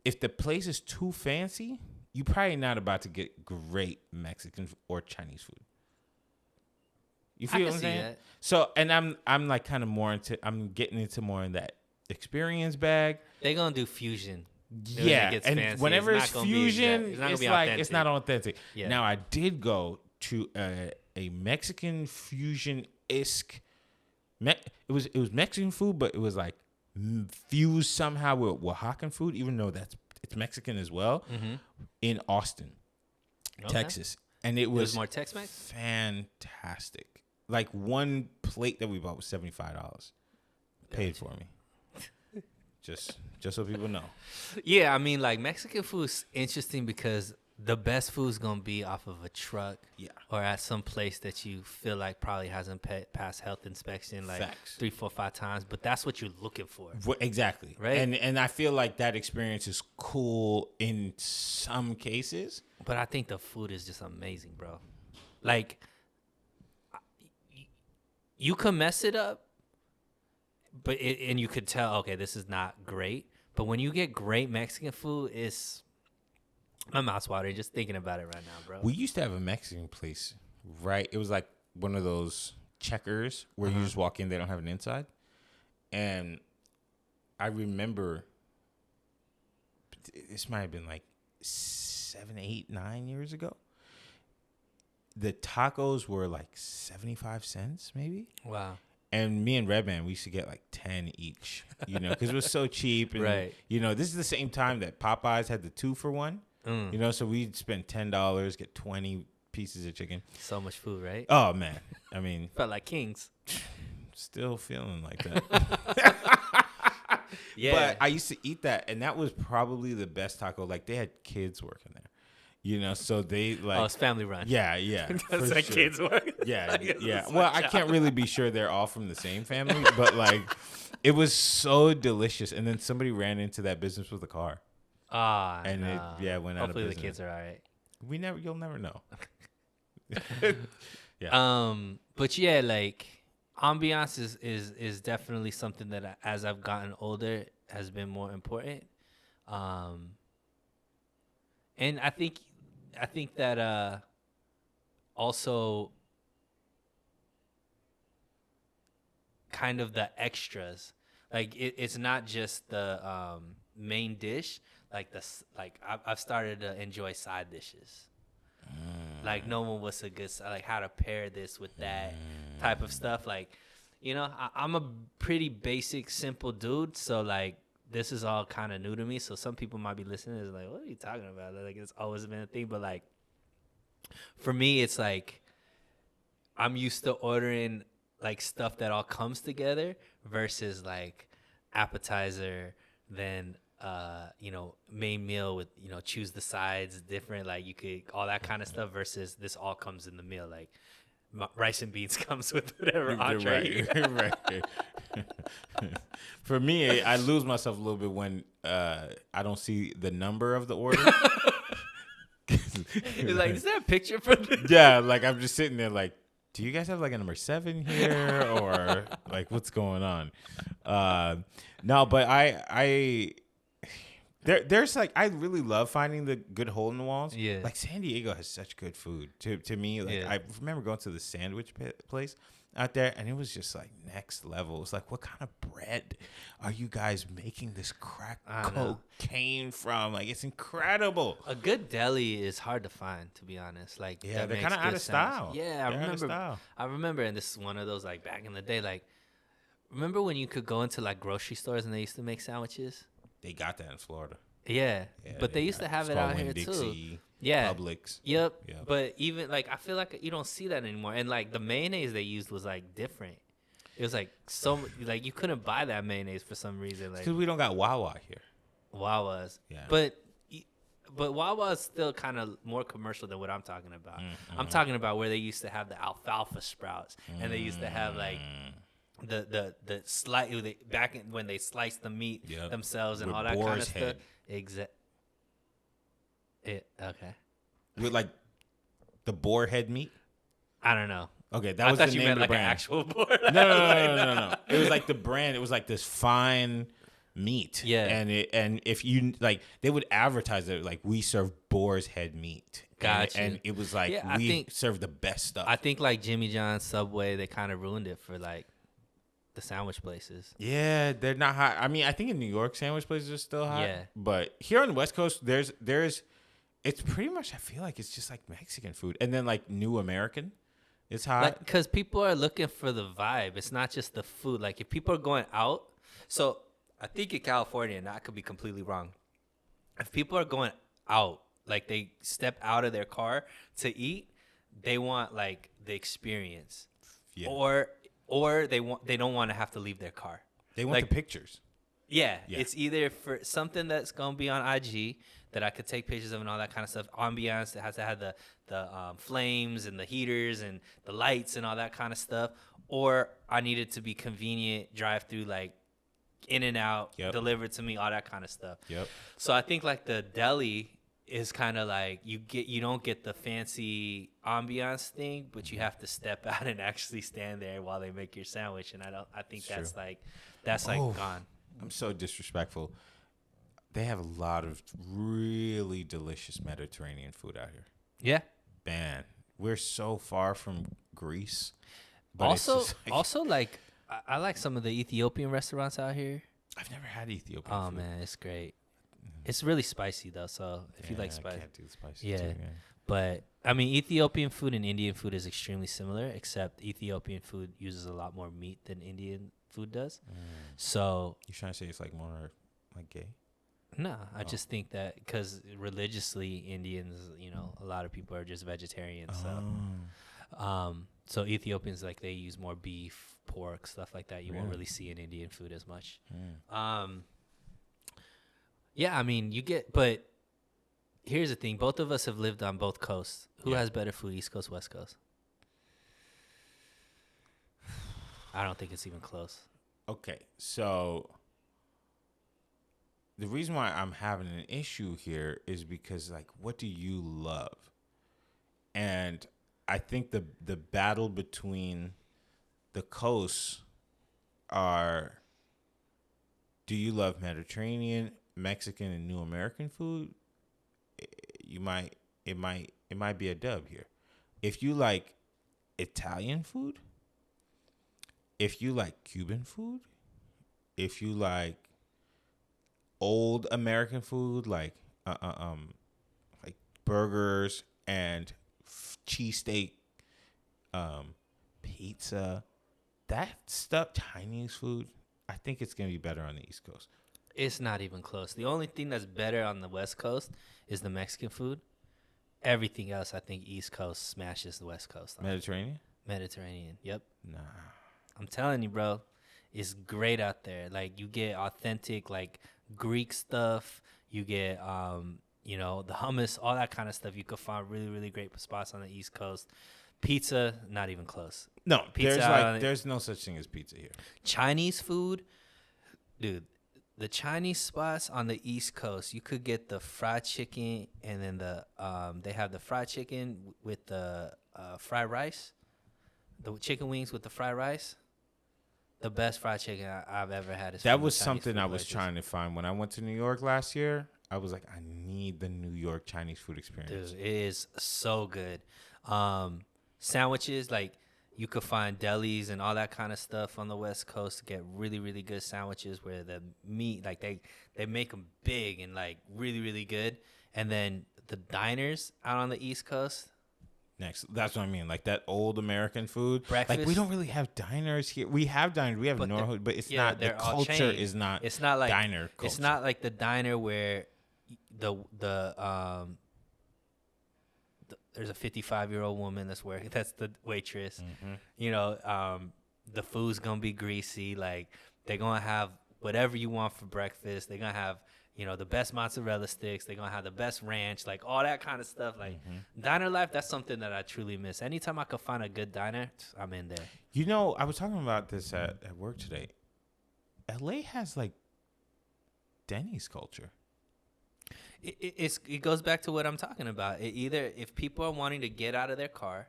if the place is too fancy, you're probably not about to get great Mexican or Chinese food. You feel what I'm saying? That. So, and I'm like kind of more into, I'm getting into more in that experience bag. They're gonna do fusion. Yeah, gets and fancy, whenever it's it's not gonna be fusion, exact- it's not gonna it's be like it's authentic. not authentic. Yeah. Now I did go to a Mexican fusion isk. It was Mexican food, but it was like fused somehow with Oaxacan food, even though it's Mexican as well. In Austin, Texas, and it was more Tex-Mex? fantastic. Like one plate that we bought was $75. Paid for me. Just so people know. Yeah, I mean, like Mexican food's interesting because the best food's gonna be off of a truck, or at some place that you feel like probably hasn't passed health inspection like Facts. 3, 4, 5 times. But that's what you're looking for. Exactly. Right. And I feel like that experience is cool in some cases. But I think the food is just amazing, bro. Like, you can mess it up, but and you could tell, okay, this is not great. But when you get great Mexican food, my mouth's watering just thinking about it right now, bro. We used to have a Mexican place, right? It was like one of those checkers where you just walk in, they don't have an inside. And I remember this might have been like 7, 8, 9 years ago. The tacos were like 75 cents, maybe. Wow. And me and Redman, we used to get like 10 each, because it was so cheap. And, Right. This is the same time that Popeyes had the 2 for $1. So we'd spend $10, get 20 pieces of chicken. So much food, right? Oh, man. I mean, Felt like kings. still feeling like that. Yeah. But I used to eat that, and that was probably the best taco. Like, they had kids working there. So they like. Oh, it's family run. Yeah. That's like kids work. Yeah. Well, I can't really be sure they're all from the same family, but like, it was so delicious. And then somebody ran into that business with a car. And nah. it went out Hopefully of the business. kids are all right. You'll never know. But yeah, like ambiance is definitely something that as I've gotten older has been more important. And I think that also kind of the extras, like it's not just the main dish. Like I've started to enjoy side dishes. Like knowing what's a good, like how to pair this with that type of stuff. Like, I'm a pretty basic, simple dude. So like this is all kind of new to me. So some people might be listening and like, what are you talking about? Like it's always been a thing. But like for me, it's like I'm used to ordering like stuff that all comes together versus like appetizer, then main meal with, choose the sides different, like you could, all that kind of stuff versus this all comes in the meal. Like rice and beans comes with whatever entree. Right. For me, I lose myself a little bit when I don't see the number of the order. It's like, is there a picture for this? Yeah, like I'm just sitting there like, do you guys have like a number 7 here, or like what's going on? No, but there's like, I really love finding the good hole in the walls. Yeah. Like San Diego has such good food to me. Like Yeah. I remember going to the sandwich place out there, and it was just like next level. It's like, what kind of bread are you guys making this crack cocaine from? Like, it's incredible. A good deli is hard to find, to be honest. Like, Yeah, that they're makes kind of good out of sense. style. Yeah, I remember, and this is one of those like back in the day. Like, remember when you could go into like grocery stores and they used to make sandwiches? They got that in Florida. Yeah, but they used to have it out here too. Yeah, Publix. Yep. But even like, I feel like you don't see that anymore. And like the mayonnaise they used was like different. It was like like you couldn't buy that mayonnaise for some reason. Like, Because we don't got Wawa here. Wawa's. Yeah. But Wawa's still kind of more commercial than what I'm talking about. I'm talking about where they used to have the alfalfa sprouts, and they used to have like the slight back when they sliced the meat themselves and with all that kind of head. stuff. Okay. With like the boar head meat. I don't know. Okay, that I was thought the you name meant of the like brand. an actual board. No. It was like the brand. It was like this fine meat. Yeah. And if you like, they would advertise it like, we serve boar's head meat. Gotcha. And it was like, we serve the best stuff. I think like Jimmy John's, Subway, they kind of ruined it for like the sandwich places. Yeah, they're not hot. I mean, I think in New York, sandwich places are still hot. Yeah. But here on the West Coast, there's it's pretty much, I feel like it's just like Mexican food. And then like New American, it's hot. Like, because people are looking for the vibe. It's not just the food. Like, if people are going out, so I think in California, and I could be completely wrong, if people are going out, like they step out of their car to eat, they want like the experience, Yeah. or they don't want to have to leave their car. They want like, the pictures. Yeah, Yeah. it's either for something that's gonna be on IG that I could take pictures of and all that kind of stuff. Ambiance that has to have the flames and the heaters and the lights and all that kind of stuff. Or I need it to be convenient, drive through, like in and out, Yep. delivered to me, all that kind of stuff. Yep. So I think like the deli is kind of like you don't get the fancy ambiance thing, but you have to step out and actually stand there while they make your sandwich. And I think It's that's like Oh. gone. I'm so disrespectful. They have a lot of really delicious Mediterranean food out here. Yeah. Man, we're so far from Greece. But Also, it's just like, also like I like some of the Ethiopian restaurants out here. I've never had Ethiopian Oh food. man, it's great. It's really spicy though, so if you like I spice, can't do spicy Yeah. too, man. but I mean Ethiopian food and Indian food is extremely similar, except Ethiopian food uses a lot more meat than Indian food does. So You trying to say it's like more like gay? no, I just think that because religiously Indians, a lot of people are just vegetarians. So Ethiopians, like, they use more beef, pork, stuff like that. You won't Really? really see in Indian food as much. Yeah, I mean, but here's the thing. Both of us have lived on both coasts. Who Yeah. has better food, East Coast, West Coast? I don't think it's even close. Okay, so the reason why I'm having an issue here is because, like, what do you love? And I think the battle between the coasts are: do you love Mediterranean, Mexican, and New American food? It might be a dub here. If you like Italian food, if you like Cuban food, if you like old American food, like burgers and cheesesteak, pizza, that stuff, Chinese food, I think it's gonna be better on the East Coast. It's not even close. The only thing that's better on the West Coast is the Mexican food. Everything else, I think East Coast smashes the West Coast. Mediterranean? Mediterranean. Yep. Nah. I'm telling you, bro, it's great out there. Like, you get authentic, like, Greek stuff. You get, the hummus, all that kind of stuff. You could find really, really great spots on the East Coast. Pizza, not even close. No, Pizza there's no such thing as pizza here. Chinese food, dude. The Chinese spots on the East Coast, you could get the fried chicken, and then they have the fried chicken with the fried rice, the chicken wings with the fried rice. The best fried chicken I've ever had is That from was the Chinese something food I was places. trying to find when I went to New York last year. I was like, I need the New York Chinese food experience. Dude, it is so good. Sandwiches, like, you could find delis and all that kind of stuff on the West Coast to get really, really good sandwiches where the meat, like, they make them big and, like, really, really good. And then the diners out on the East Coast. Next, that's what I mean. Like that old American food. Breakfast. Like, we don't really have diners here. We have diners. We have But Norwood, but it's yeah, not. The they're all culture chained. is not. It's not like diner culture. It's not like the diner where there's a 55-year-old woman that's the waitress. Mm-hmm. The food's gonna be greasy. Like, they're gonna have whatever you want for breakfast. They're gonna have the best mozzarella sticks. They're gonna have the best ranch, like all that kind of stuff. Like, diner life, that's something that I truly miss. Anytime I could find a good diner, I'm in there. I was talking about this at work today. LA has like Denny's culture. It goes back to what I'm talking about. Either if people are wanting to get out of their car,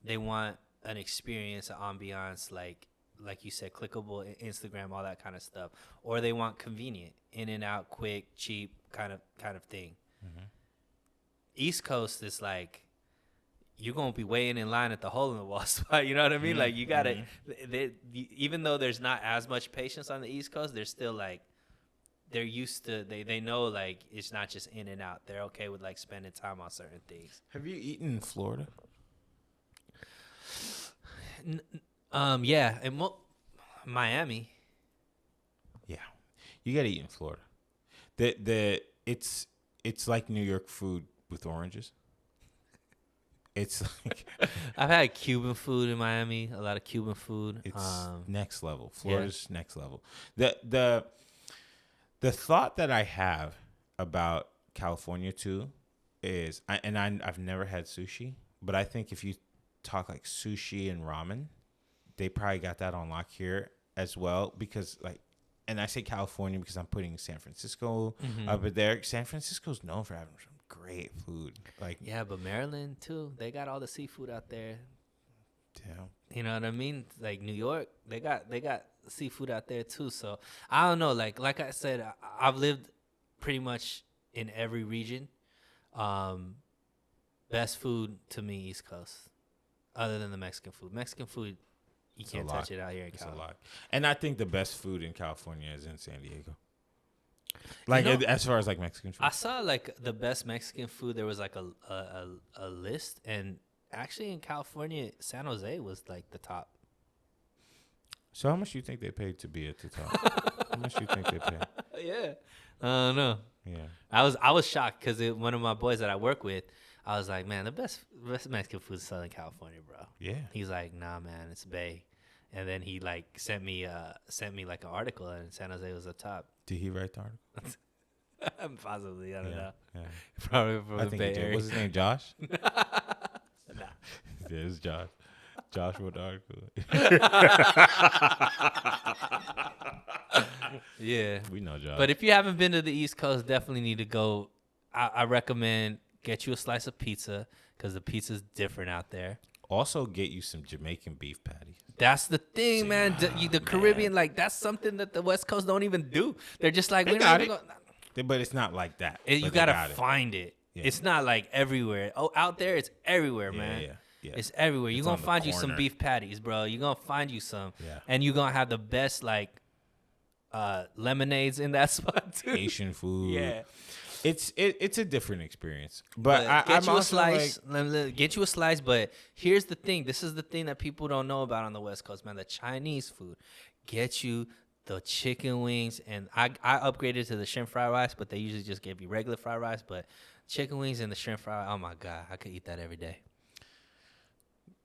they want an experience, an ambiance, like you said, clickable, Instagram, all that kind of stuff, or they want convenient, in and out, quick, cheap kind of thing. East Coast is like, you're gonna be waiting in line at the hole in the wall spot. You know what I mean? Like you gotta, even though there's not as much patience on the East Coast, they're still like they're used to they know like it's not just in and out. They're okay with like spending time on certain things. Have you eaten in Florida? Yeah, and Miami. Yeah, you gotta eat in Florida. It's like New York food with oranges. It's like I've had Cuban food in Miami, a lot of Cuban food. It's next level. Florida's next level. The thought that I have about California too is, I've never had sushi, but I think if you talk like sushi and ramen, they probably got that on lock here as well. Because like, and I say California because I'm putting San Francisco up there. San Francisco's known for having some great food. Like, yeah, but Maryland too. They got all the seafood out there. Yeah. You know what I mean? Like New York, they got seafood out there too. So I don't know. Like I said, I've lived pretty much in every region. Best food to me, East Coast, other than the Mexican food. Mexican food, you can't touch it out here in California. It's a lot. And I think the best food in California is in San Diego. Like, as far as like Mexican food, I saw like the best Mexican food. There was like a list, and actually in California, San Jose was like the top. So how much do you think they paid to be at the top? How much do you think they paid? Yeah, I don't know. Yeah, I was shocked because one of my boys that I work with, I was like, man, the best Mexican food is Southern California, bro. Yeah. He's like, nah, man, it's Bay. And then he like sent me like an article, and San Jose was the top. Did he write the article? Possibly, I don't know. Yeah. Probably from the Bay Area. What's his name? Josh? Nah. Yeah, it's Josh. Josh wrote the article. Yeah, we know Josh. But if you haven't been to the East Coast, definitely need to go. I recommend get you a slice of pizza because the pizza's different out there. Also, get you some Jamaican beef patties. That's the thing, man. The Caribbean, like, that's something that the West Coast don't even do. They're just like, we got it. But it's not like that. You got to find it. Yeah. It's not like everywhere. Oh, out there, it's everywhere, man. Yeah. It's everywhere. You're going to find you some beef patties, bro. You're going to find you some. Yeah. And you're going to have the best, like, lemonades in that spot, too. Asian food. Yeah. It's a different experience, but get you a slice. Get you a slice, but here's the thing. This is the thing that people don't know about on the West Coast, man. The Chinese food. Get you the chicken wings, and I upgraded to the shrimp fried rice, but they usually just give you regular fried rice. But chicken wings and the shrimp fried, oh my god, I could eat that every day.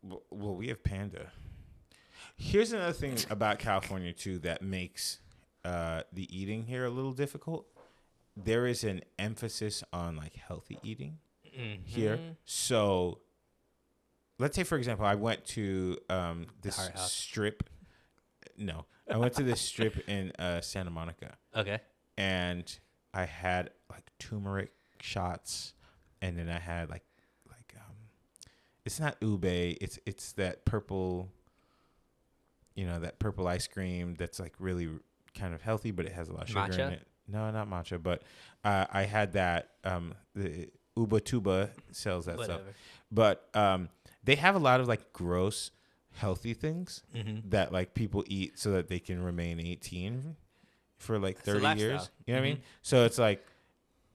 Well, we have Panda. Here's another thing about California too that makes the eating here a little difficult. There is an emphasis on like healthy eating here. So let's say, for example, I went to this strip. No, I went to this strip in Santa Monica. Okay. And I had like turmeric shots, and then I had like it's not ube. It's that purple. You know, that purple ice cream that's like really kind of healthy, but it has a lot of sugar in it. No, not matcha, but I had that. The Uba Tuba sells that stuff, but they have a lot of like gross, healthy things that like people eat so that they can remain 18 for like 30 years. You know what I mean? So it's like,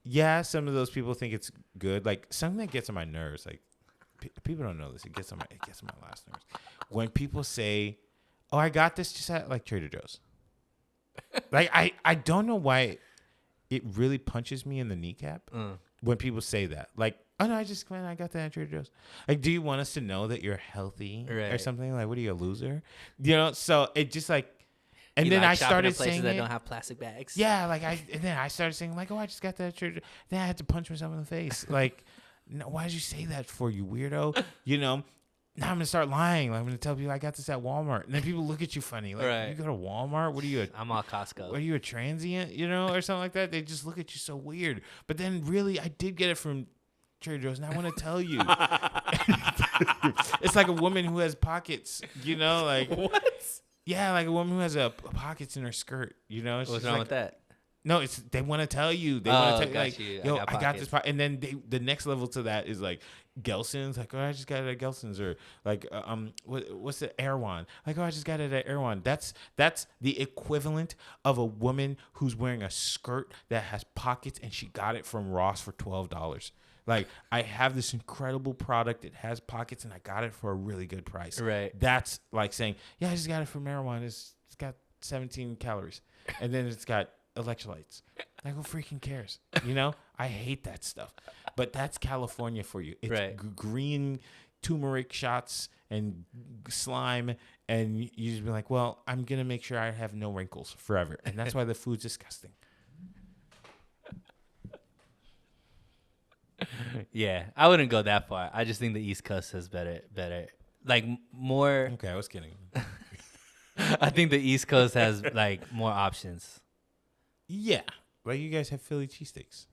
yeah, some of those people think it's good. Like something that gets on my nerves. Like people don't know this. It gets on my last nerves when people say, "Oh, I got this just at like Trader Joe's." Like I don't know why it really punches me in the kneecap when people say that. Like, oh no, I got that at Trader Joe's. Like, do you want us to know that you're healthy or something? Like, what are you, a loser? You know? So it just like, and you then I started saying that don't have plastic bags. Yeah, like and then I started saying like, oh, I just got that at Trader Joe's. Then I had to punch myself in the face. Like, no, why did you say that for, you weirdo? You know. Now I'm going to start lying. I'm going to tell people I got this at Walmart. And then people look at you funny. Like, you go to Walmart? What are you? I'm all Costco. What are you, a transient, you know, or something like that? They just look at you so weird. But then really, I did get it from Trader Joe's, and I want to tell you. It's like a woman who has pockets, you know? Like, what? Yeah, like a woman who has pockets in her skirt, you know? What's wrong with that? No, they want to tell you. They want to tell you, got like, you. yo, got I got this. pockets. And then the next level to that is like Gelson's. Like, oh, I just got it at Gelson's. Or like, what's the Erewhon? Like, oh, I just got it at Erewhon. That's the equivalent of a woman who's wearing a skirt that has pockets and she got it from Ross for $12. Like, I have this incredible product. It has pockets and I got it for a really good price. Right. That's like saying, yeah, I just got it from Erewhon. It's got 17 calories. And then it's got electrolytes. Like, who freaking cares? You know, I hate that stuff. But that's California for you. It's Right. Green turmeric shots and slime, and you just be like, well, I'm gonna make sure I have no wrinkles forever, and that's why the food's disgusting. Yeah, I wouldn't go that far. I just think the East Coast has better, like more. Okay, I was kidding. I think the East Coast has like more options. Yeah, like you guys have Philly cheesesteaks.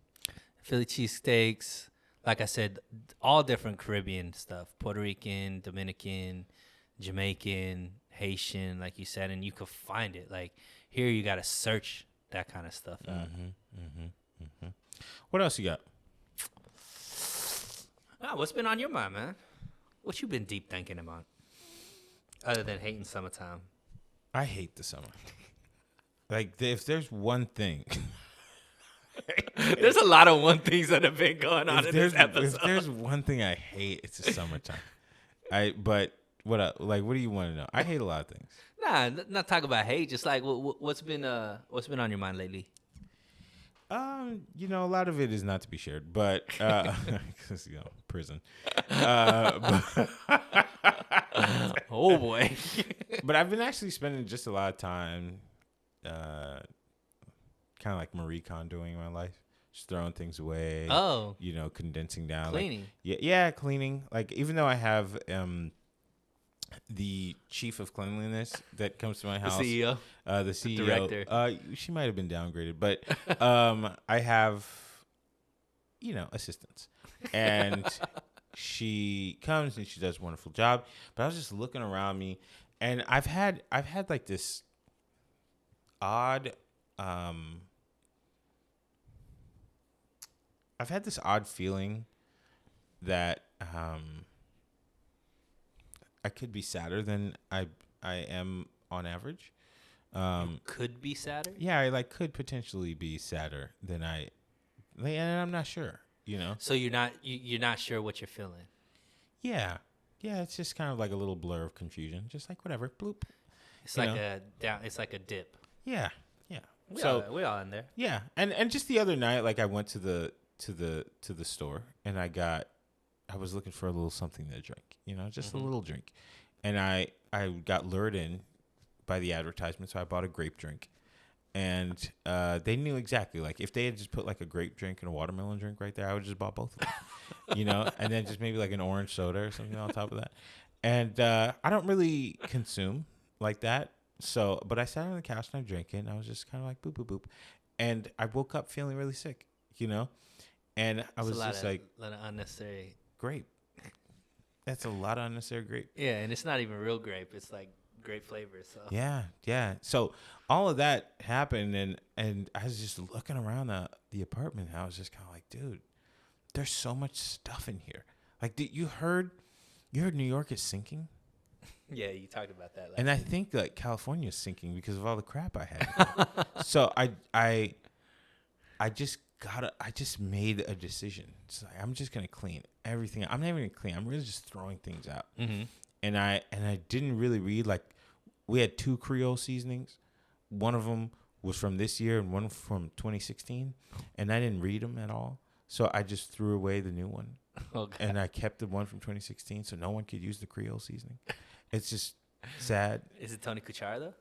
Philly cheesesteaks, like I said, all different Caribbean stuff: Puerto Rican, Dominican, Jamaican, Haitian, like you said, and you could find it. Like here, you gotta search that kind of stuff out. What else you got? What's been on your mind, man? What you been deep thinking about, other than hating summertime? I hate the summer. Like, if there's one thing. There's a lot of one things that have been going on in this If episode. there's one thing I hate, it's the summertime. But what do you want to know? I hate a lot of things. Nah, not talk about hate. Just like what's been on your mind lately? You know, a lot of it is not to be shared, but because prison. Oh boy. But I've been actually spending just a lot of time, kind of like Marie Kondoing my life, just throwing things away. Oh. You know, condensing down, Cleaning. Like, yeah, cleaning. Like, even though I have the chief of cleanliness that comes to my house, The CEO. the CEO, director. She might have been downgraded, but I have, assistants, and she comes and she does a wonderful job. But I was just looking around me, and I've had like this odd, feeling that I could be sadder than I am on average. Could be sadder. Yeah, I could potentially be sadder than and I'm not sure. So you're not sure what you're feeling. Yeah, it's just kind of like a little blur of confusion, just like whatever, bloop. It's like a down. It's like a dip. Yeah. We all in there. Yeah, and just the other night, like I went to the store and I was looking for a little something to drink, just a little drink, and I got lured in by the advertisement, so I bought a grape drink, and they knew exactly, like if they had just put like a grape drink and a watermelon drink right there, I would just bought both of them, and then just maybe like an orange soda or something on top of that, and I don't really consume like that. So, but I sat on the couch and I drank it, and I was just kind of like boop, boop, boop. And I woke up feeling really sick, and I was just like, a lot of unnecessary grape. That's a lot of unnecessary grape. Yeah, and it's not even real grape. It's like grape flavor. So Yeah. So all of that happened, and I was just looking around the apartment, and I was just kind of like, dude, there's so much stuff in here. Like, you heard New York is sinking? Yeah, you talked about that. And I think like California is sinking because of all the crap I had. So I just made a decision. It's like, I'm just gonna clean everything. I'm not even gonna clean. I'm really just throwing things out. Mm-hmm. And I didn't really read. Like, we had 2 Creole seasonings. One of them was from this year and one from 2016, and I didn't read them at all. So I just threw away the new one. Okay. And I kept the one from 2016, so no one could use the Creole seasoning. It's just sad. Is it Tony Kuchar though?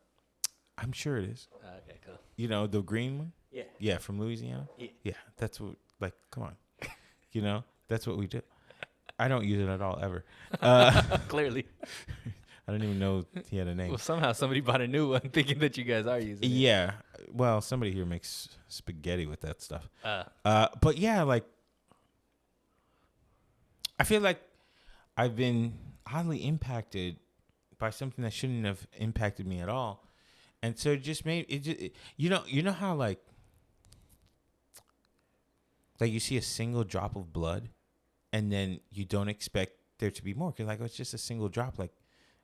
I'm sure it is. Okay, cool. The green one? Yeah. Yeah, from Louisiana? Yeah. That's what, come on. That's what we do. I don't use it at all, ever. Clearly. I don't even know he had a name. Well, somehow somebody bought a new one thinking that you guys are using it. Yeah. Well, somebody here makes spaghetti with that stuff. But yeah, like, I feel like I've been oddly impacted by something that shouldn't have impacted me at all. And so it just made it just, you know how like Like you see a single drop of blood, and then you don't expect there to be more. You're like, oh, it's just a single drop. Like,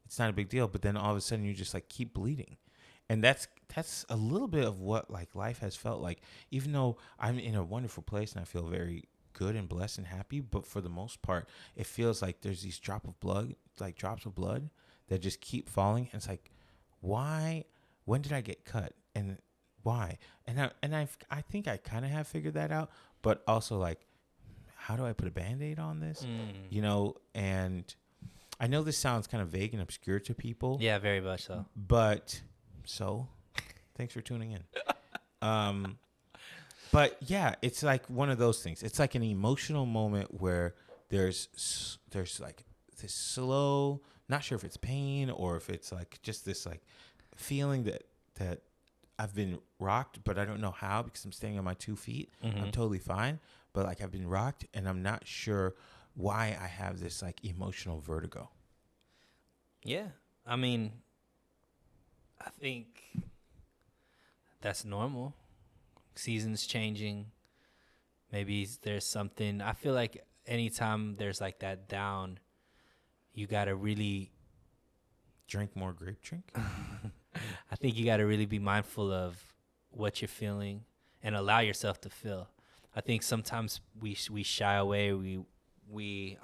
it's not a big deal. But then all of a sudden, you just like keep bleeding, and that's a little bit of what like life has felt like. Even though I'm in a wonderful place and I feel very good and blessed and happy, but for the most part, it feels like there's these drops of blood that just keep falling. And it's like, why? When did I get cut? And why? I think I kind of have figured that out, but also like, how do I put a Band-Aid on this? And I know this sounds kind of vague and obscure to people. Yeah, very much so. But thanks for tuning in. But yeah, it's like one of those things. It's like an emotional moment where there's like this slow, not sure if it's pain or if it's like just this like feeling that I've been rocked, but I don't know how because I'm staying on my 2 feet. I'm totally fine. But like I've been rocked and I'm not sure why I have this like emotional vertigo. Yeah. I mean, I think that's normal. Seasons changing. Maybe there's something. I feel like anytime there's like that down, you got to really drink more grape drink. I think you got to really be mindful of what you're feeling and allow yourself to feel. I think sometimes we shy away. We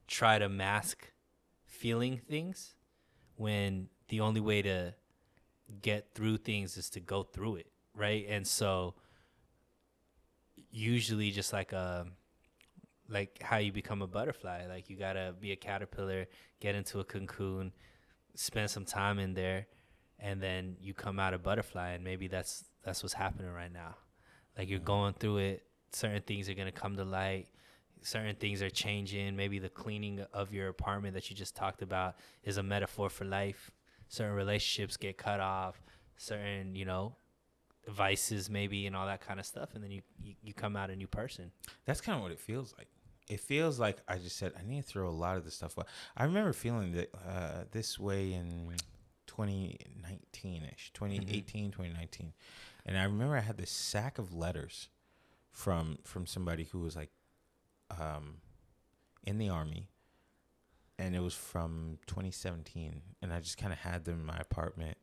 try to mask feeling things when the only way to get through things is to go through it, right? And so usually just like how you become a butterfly, like you gotta be a caterpillar, get into a cocoon, spend some time in there, and then you come out a butterfly. And maybe that's what's happening right now. Like you're going through it. Certain things are gonna come to light. Certain things are changing. Maybe the cleaning of your apartment that you just talked about is a metaphor for life. Certain relationships get cut off. Certain, vices maybe and all that kind of stuff. And then you come out a new person. That's kind of what it feels like. It feels like I just said, I need to throw a lot of this stuff away. I remember feeling that this way in 2019-ish, 2018, 2019. And I remember I had this sack of letters from somebody who was like in the Army. And it was from 2017. And I just kind of had them in my apartment.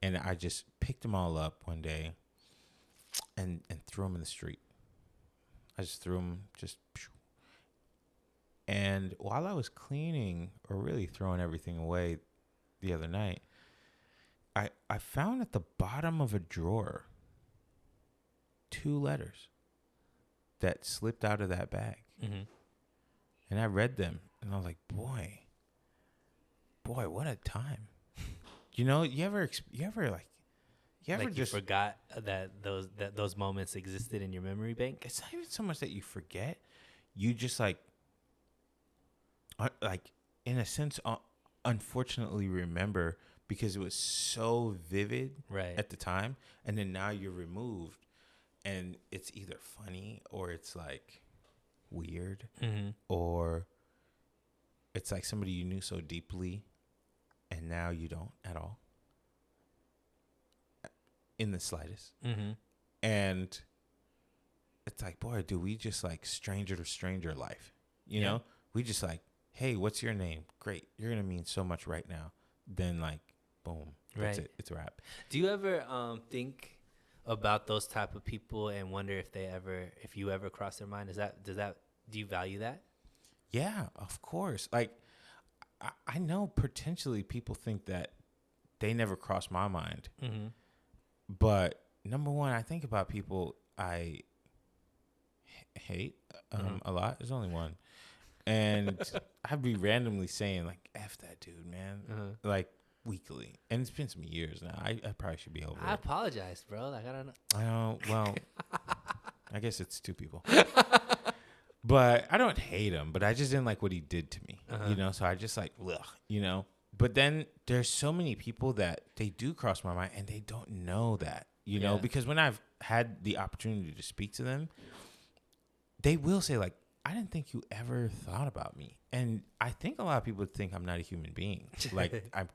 And I just picked them all up one day and threw them in the street. I just threw them And while I was cleaning or really throwing everything away the other night, I found at the bottom of a drawer 2 letters that slipped out of that bag. Mm-hmm. And I read them and I was like, boy, what a time. You ever just forgot that those moments existed in your memory bank? It's not even so much that you forget. You just like in a sense, unfortunately remember because it was so vivid at the time. And then now you're removed and it's either funny or it's like weird or it's like somebody you knew so deeply and now you don't at all. In the slightest. And it's like, boy, do we just like stranger to stranger life? You know? We just like, hey, what's your name? Great. You're going to mean so much right now. Then like, boom. That's it. It's a wrap. Do you ever think about those type of people and wonder if you ever cross their mind? Do you value that? Yeah, of course. Like, I know potentially people think that they never cross my mind. But number one, I think about people I hate a lot. There's only one. And I'd be randomly saying, like, F that dude, man. Like, weekly. And it's been some years now. I probably should be over it. I apologize, bro. Like, I don't know. I know. Well, I guess it's 2 people. But I don't hate him. But I just didn't like what he did to me. So I just like, ugh, But then there's so many people that they do cross my mind and they don't know that, because when I've had the opportunity to speak to them, they will say like, I didn't think you ever thought about me. And I think a lot of people think I'm not a human being. Like I'm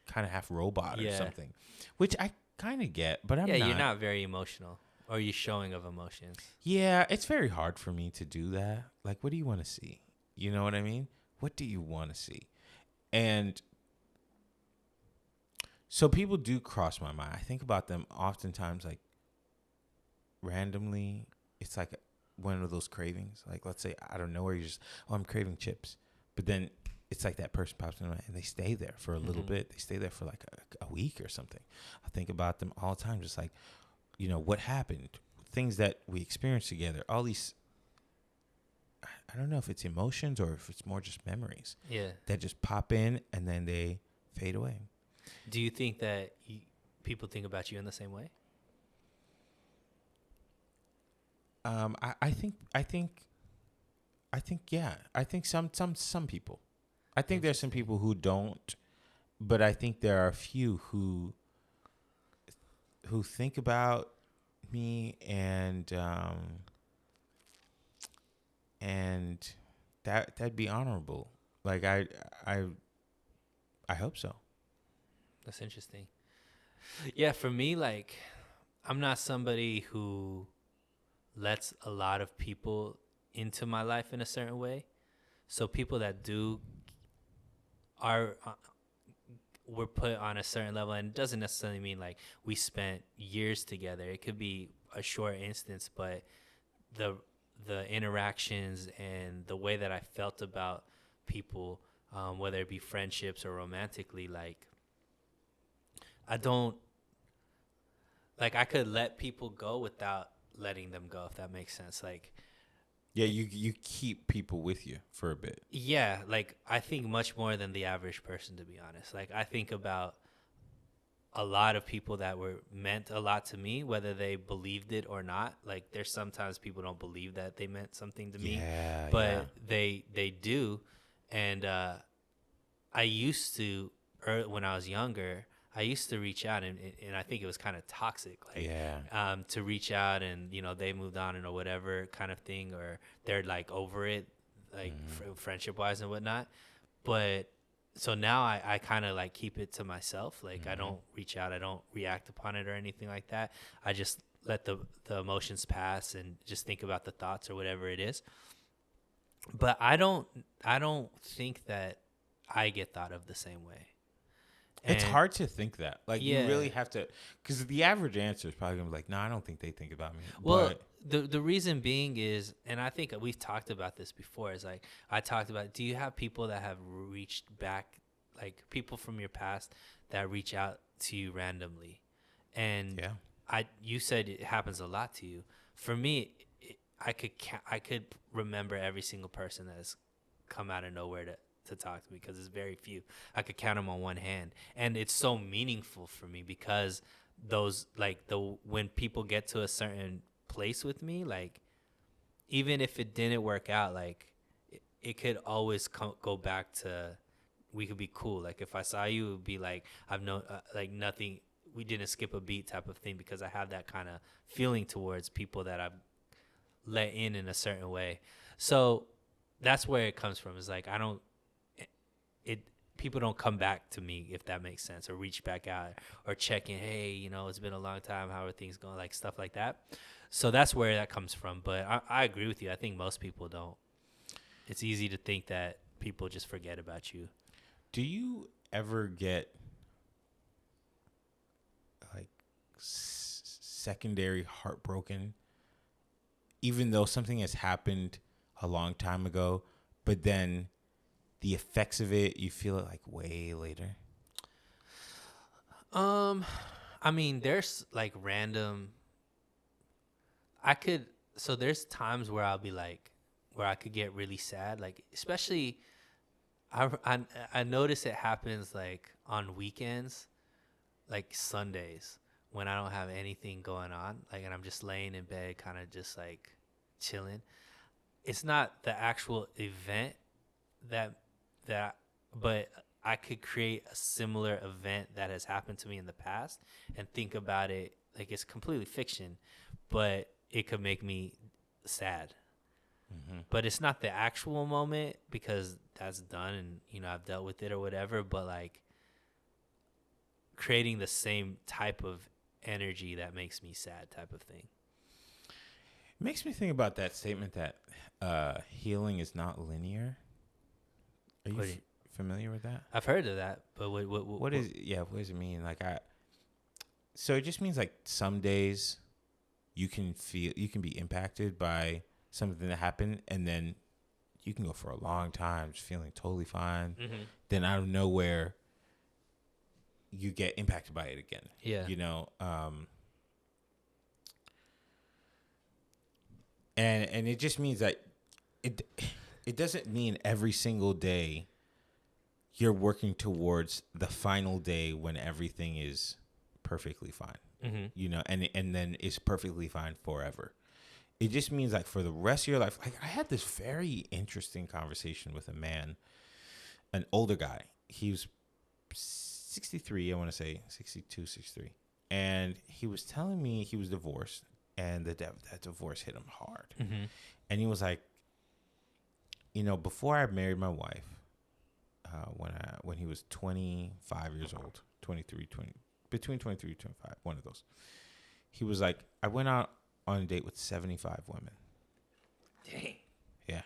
kind of half robot or something, which I kind of get, but I'm not. You're not very emotional. Or are you showing of emotions? Yeah, it's very hard for me to do that. Like, what do you want to see? You know what I mean? What do you want to see? And so people do cross my mind. I think about them oftentimes, like randomly. It's like one of those cravings. Like, let's say out of nowhere, you just, oh, I'm craving chips. But then it's like that person pops in, and they stay there for a little bit. They stay there for like a week or something. I think about them all the time, just like, what happened, things that we experienced together, all these. I don't know if it's emotions or if it's more just memories. Yeah. That just pop in and then they fade away. Do you think that people think about you in the same way? I think, yeah. I think some people. I think there's some people who don't, but I think there are a few who think about me and that'd be honorable. Like I hope so. That's interesting. Yeah, for me, like, I'm not somebody who lets a lot of people into my life in a certain way. So people that do are we're put on a certain level, and it doesn't necessarily mean like we spent years together. It could be a short instance, but the interactions and the way that I felt about people, whether it be friendships or romantically, like I don't like I could let people go without letting them go, if that makes sense. Like, Yeah, you keep people with you for a bit. yeah, like I think much more than the average person, to be honest. Like, I think about a lot of people that were meant a lot to me, whether they believed it or not. Like, there's sometimes people don't believe that they meant something to me, Yeah, but they do. And I used to, when I was younger, I used to reach out, and I think it was kind of toxic, like, yeah. to reach out and, they moved on or whatever kind of thing, or they're like over it, like friendship wise and whatnot. But so now I kind of like keep it to myself. Like, I don't reach out, I don't react upon it or anything like that. I just let the emotions pass and just think about the thoughts or whatever it is. But I don't think that I get thought of the same way. It's And hard to think that. Like, yeah. you really have to, because the average answer is probably gonna be like, no, I don't think they think about me. Well, But the reason being is, and I think we've talked about this before, is like I talked about, do you have people that have reached back, like people from your past that reach out to you randomly? And yeah, you said it happens a lot to you. For me, I could remember every single person that has come out of nowhere to talk to me, because it's very few. I could count them on one hand, and it's so meaningful for me because those, like, when people get to a certain place with me, like, even if it didn't work out, like it could always go back to, we could be cool. Like, if I saw you, it would be like I've known, like, nothing, we didn't skip a beat type of thing, because I have that kind of feeling towards people that I've let in a certain way. So that's where it comes from. Is like, I don't, it people don't come back to me, if that makes sense, or reach back out or check in, hey, it's been a long time, how are things going, like stuff like that. So that's where that comes from. But I agree with you. I think most people don't. It's easy to think that people just forget about you. do you ever get like secondary heartbroken, even though something has happened a long time ago, but then the effects of it, you feel it like way later? I mean, there's like random. So there's times where I'll be like, where I could get really sad, like, especially I notice it happens like on weekends, like Sundays, when I don't have anything going on, like, and I'm just laying in bed, kind of just like chilling. It's not the actual event that that, but I could create a similar event that has happened to me in the past and think about it like it's completely fiction, but it could make me sad. But it's not the actual moment, because that's done and I've dealt with it or whatever, but like creating the same type of energy that makes me sad type of thing. Makes me think about that statement that healing is not linear. Are you familiar with that? I've heard of that, but What does it mean? So it just means like some days you can be impacted by something that happened, and then you can go for a long time just feeling totally fine. Mm-hmm. Then out of nowhere, you get impacted by it again. Yeah. You know, and it just means that it doesn't mean every single day you're working towards the final day when everything is perfectly fine. Mm-hmm. You know, and then it's perfectly fine forever. It just means like for the rest of your life. Like I had this very interesting conversation with a man, an older guy. He was 63, I want to say 62, 63. And he was telling me he was divorced, and that divorce hit him hard. Mm-hmm. And he was like, you know, before I married my wife, when he was 25 years old, 23, 20, between 23 and 25, one of those. He was like, I went out on a date with 75 women. Dang. Yeah.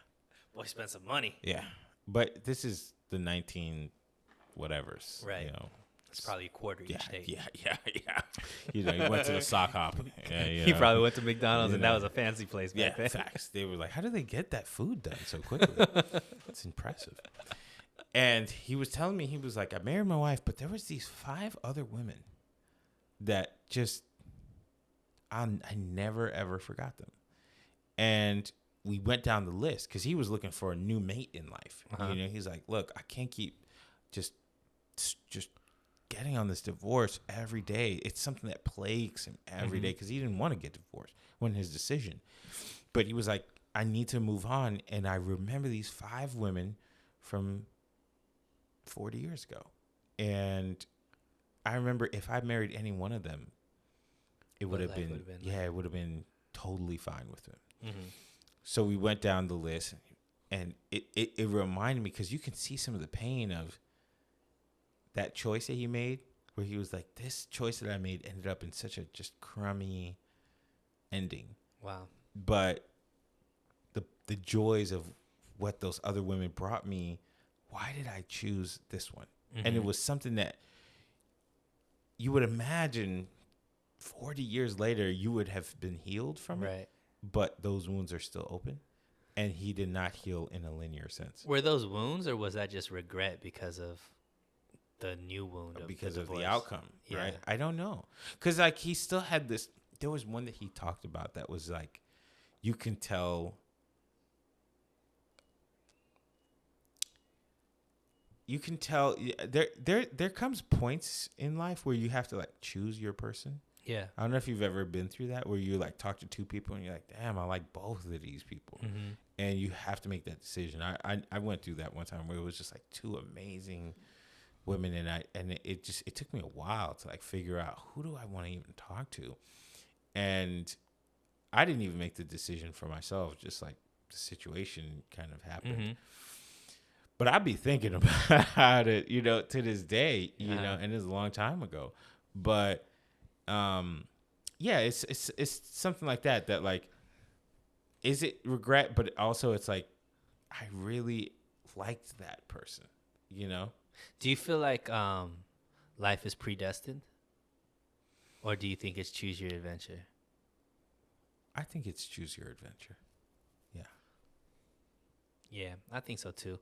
Boy, spent some money. Yeah. But this is the 19 whatevers. Right. You know. It's probably a quarter each date. Yeah. You know, he went to the sock hop. Yeah, He probably went to McDonald's, and that was a fancy place back then. Facts. They were like, how do they get that food done so quickly? It's impressive. And he was telling me, he was like, I married my wife, but there was these 5 other women that just, I never, ever forgot them. And we went down the list because he was looking for a new mate in life. Uh-huh. You know, he's like, look, I can't keep just getting on this divorce every day. It's something that plagues him every day because he didn't want to get divorced. It wasn't his decision. But he was like, I need to move on. And I remember these 5 women from 40 years ago. And I remember if I married any one of them, it would have been, it would have been totally fine with him. Mm-hmm. So we went down the list, and it reminded me, because you can see some of the pain of that choice that he made, where he was like, this choice that I made ended up in such a just crummy ending. Wow. But the joys of what those other women brought me, why did I choose this one? Mm-hmm. And it was something that you would imagine 40 years later you would have been healed from it, but those wounds are still open, and he did not heal in a linear sense. Were those wounds, or was that just regret because of the new wound? Because of the outcome, right? I don't know. Because like he still had this, there was one that he talked about that was like, you can tell there comes points in life where you have to like choose your person. Yeah. I don't know if you've ever been through that, where you like talk to 2 people and you're like, damn, I like both of these people. Mm-hmm. And you have to make that decision. I went through that one time where it was just like 2 amazing women, and it took me a while to like figure out, who do I want to even talk to? And I didn't even make the decision for myself, just like the situation kind of happened. Mm-hmm. But I'd be thinking about it, you know, to this day, you know, and it's a long time ago. But it's something like that like, is it regret? But also it's like, I really liked that person, you know? Do you feel like life is predestined? Or do you think it's choose your adventure? I think it's choose your adventure. Yeah. Yeah, I think so too.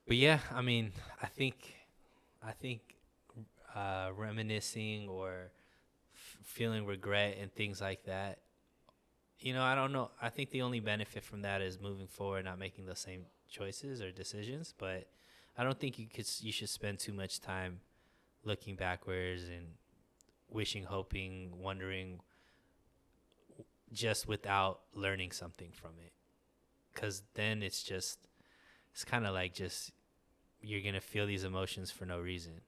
But yeah, I mean, I think reminiscing or feeling regret and things like that, you know, I don't know. I think the only benefit from that is moving forward, not making the same choices or decisions. But I don't think you should spend too much time looking backwards and wishing, hoping, wondering, just without learning something from it. Because then it's kind of like just, you're going to feel these emotions for no reason.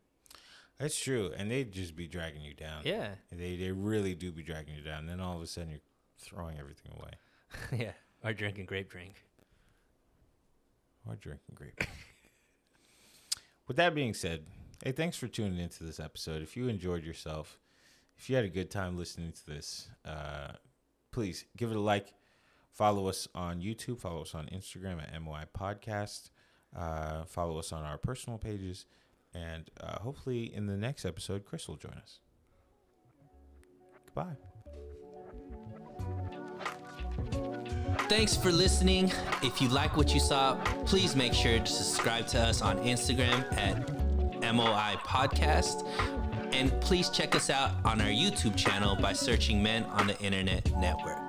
That's true. And they just be dragging you down. Yeah. They really do be dragging you down. And then all of a sudden you're throwing everything away. Yeah. Or drinking grape drink. With that being said, hey, thanks for tuning into this episode. If you enjoyed yourself, if you had a good time listening to this, please give it a like, Follow us on YouTube. Follow us on Instagram at MOI Podcast. Follow us on our personal pages. And hopefully in the next episode, Chris will join us. Goodbye. Thanks for listening. If you like what you saw, please make sure to subscribe to us on Instagram at MOI Podcast. And please check us out on our YouTube channel by searching Men on the Internet Network.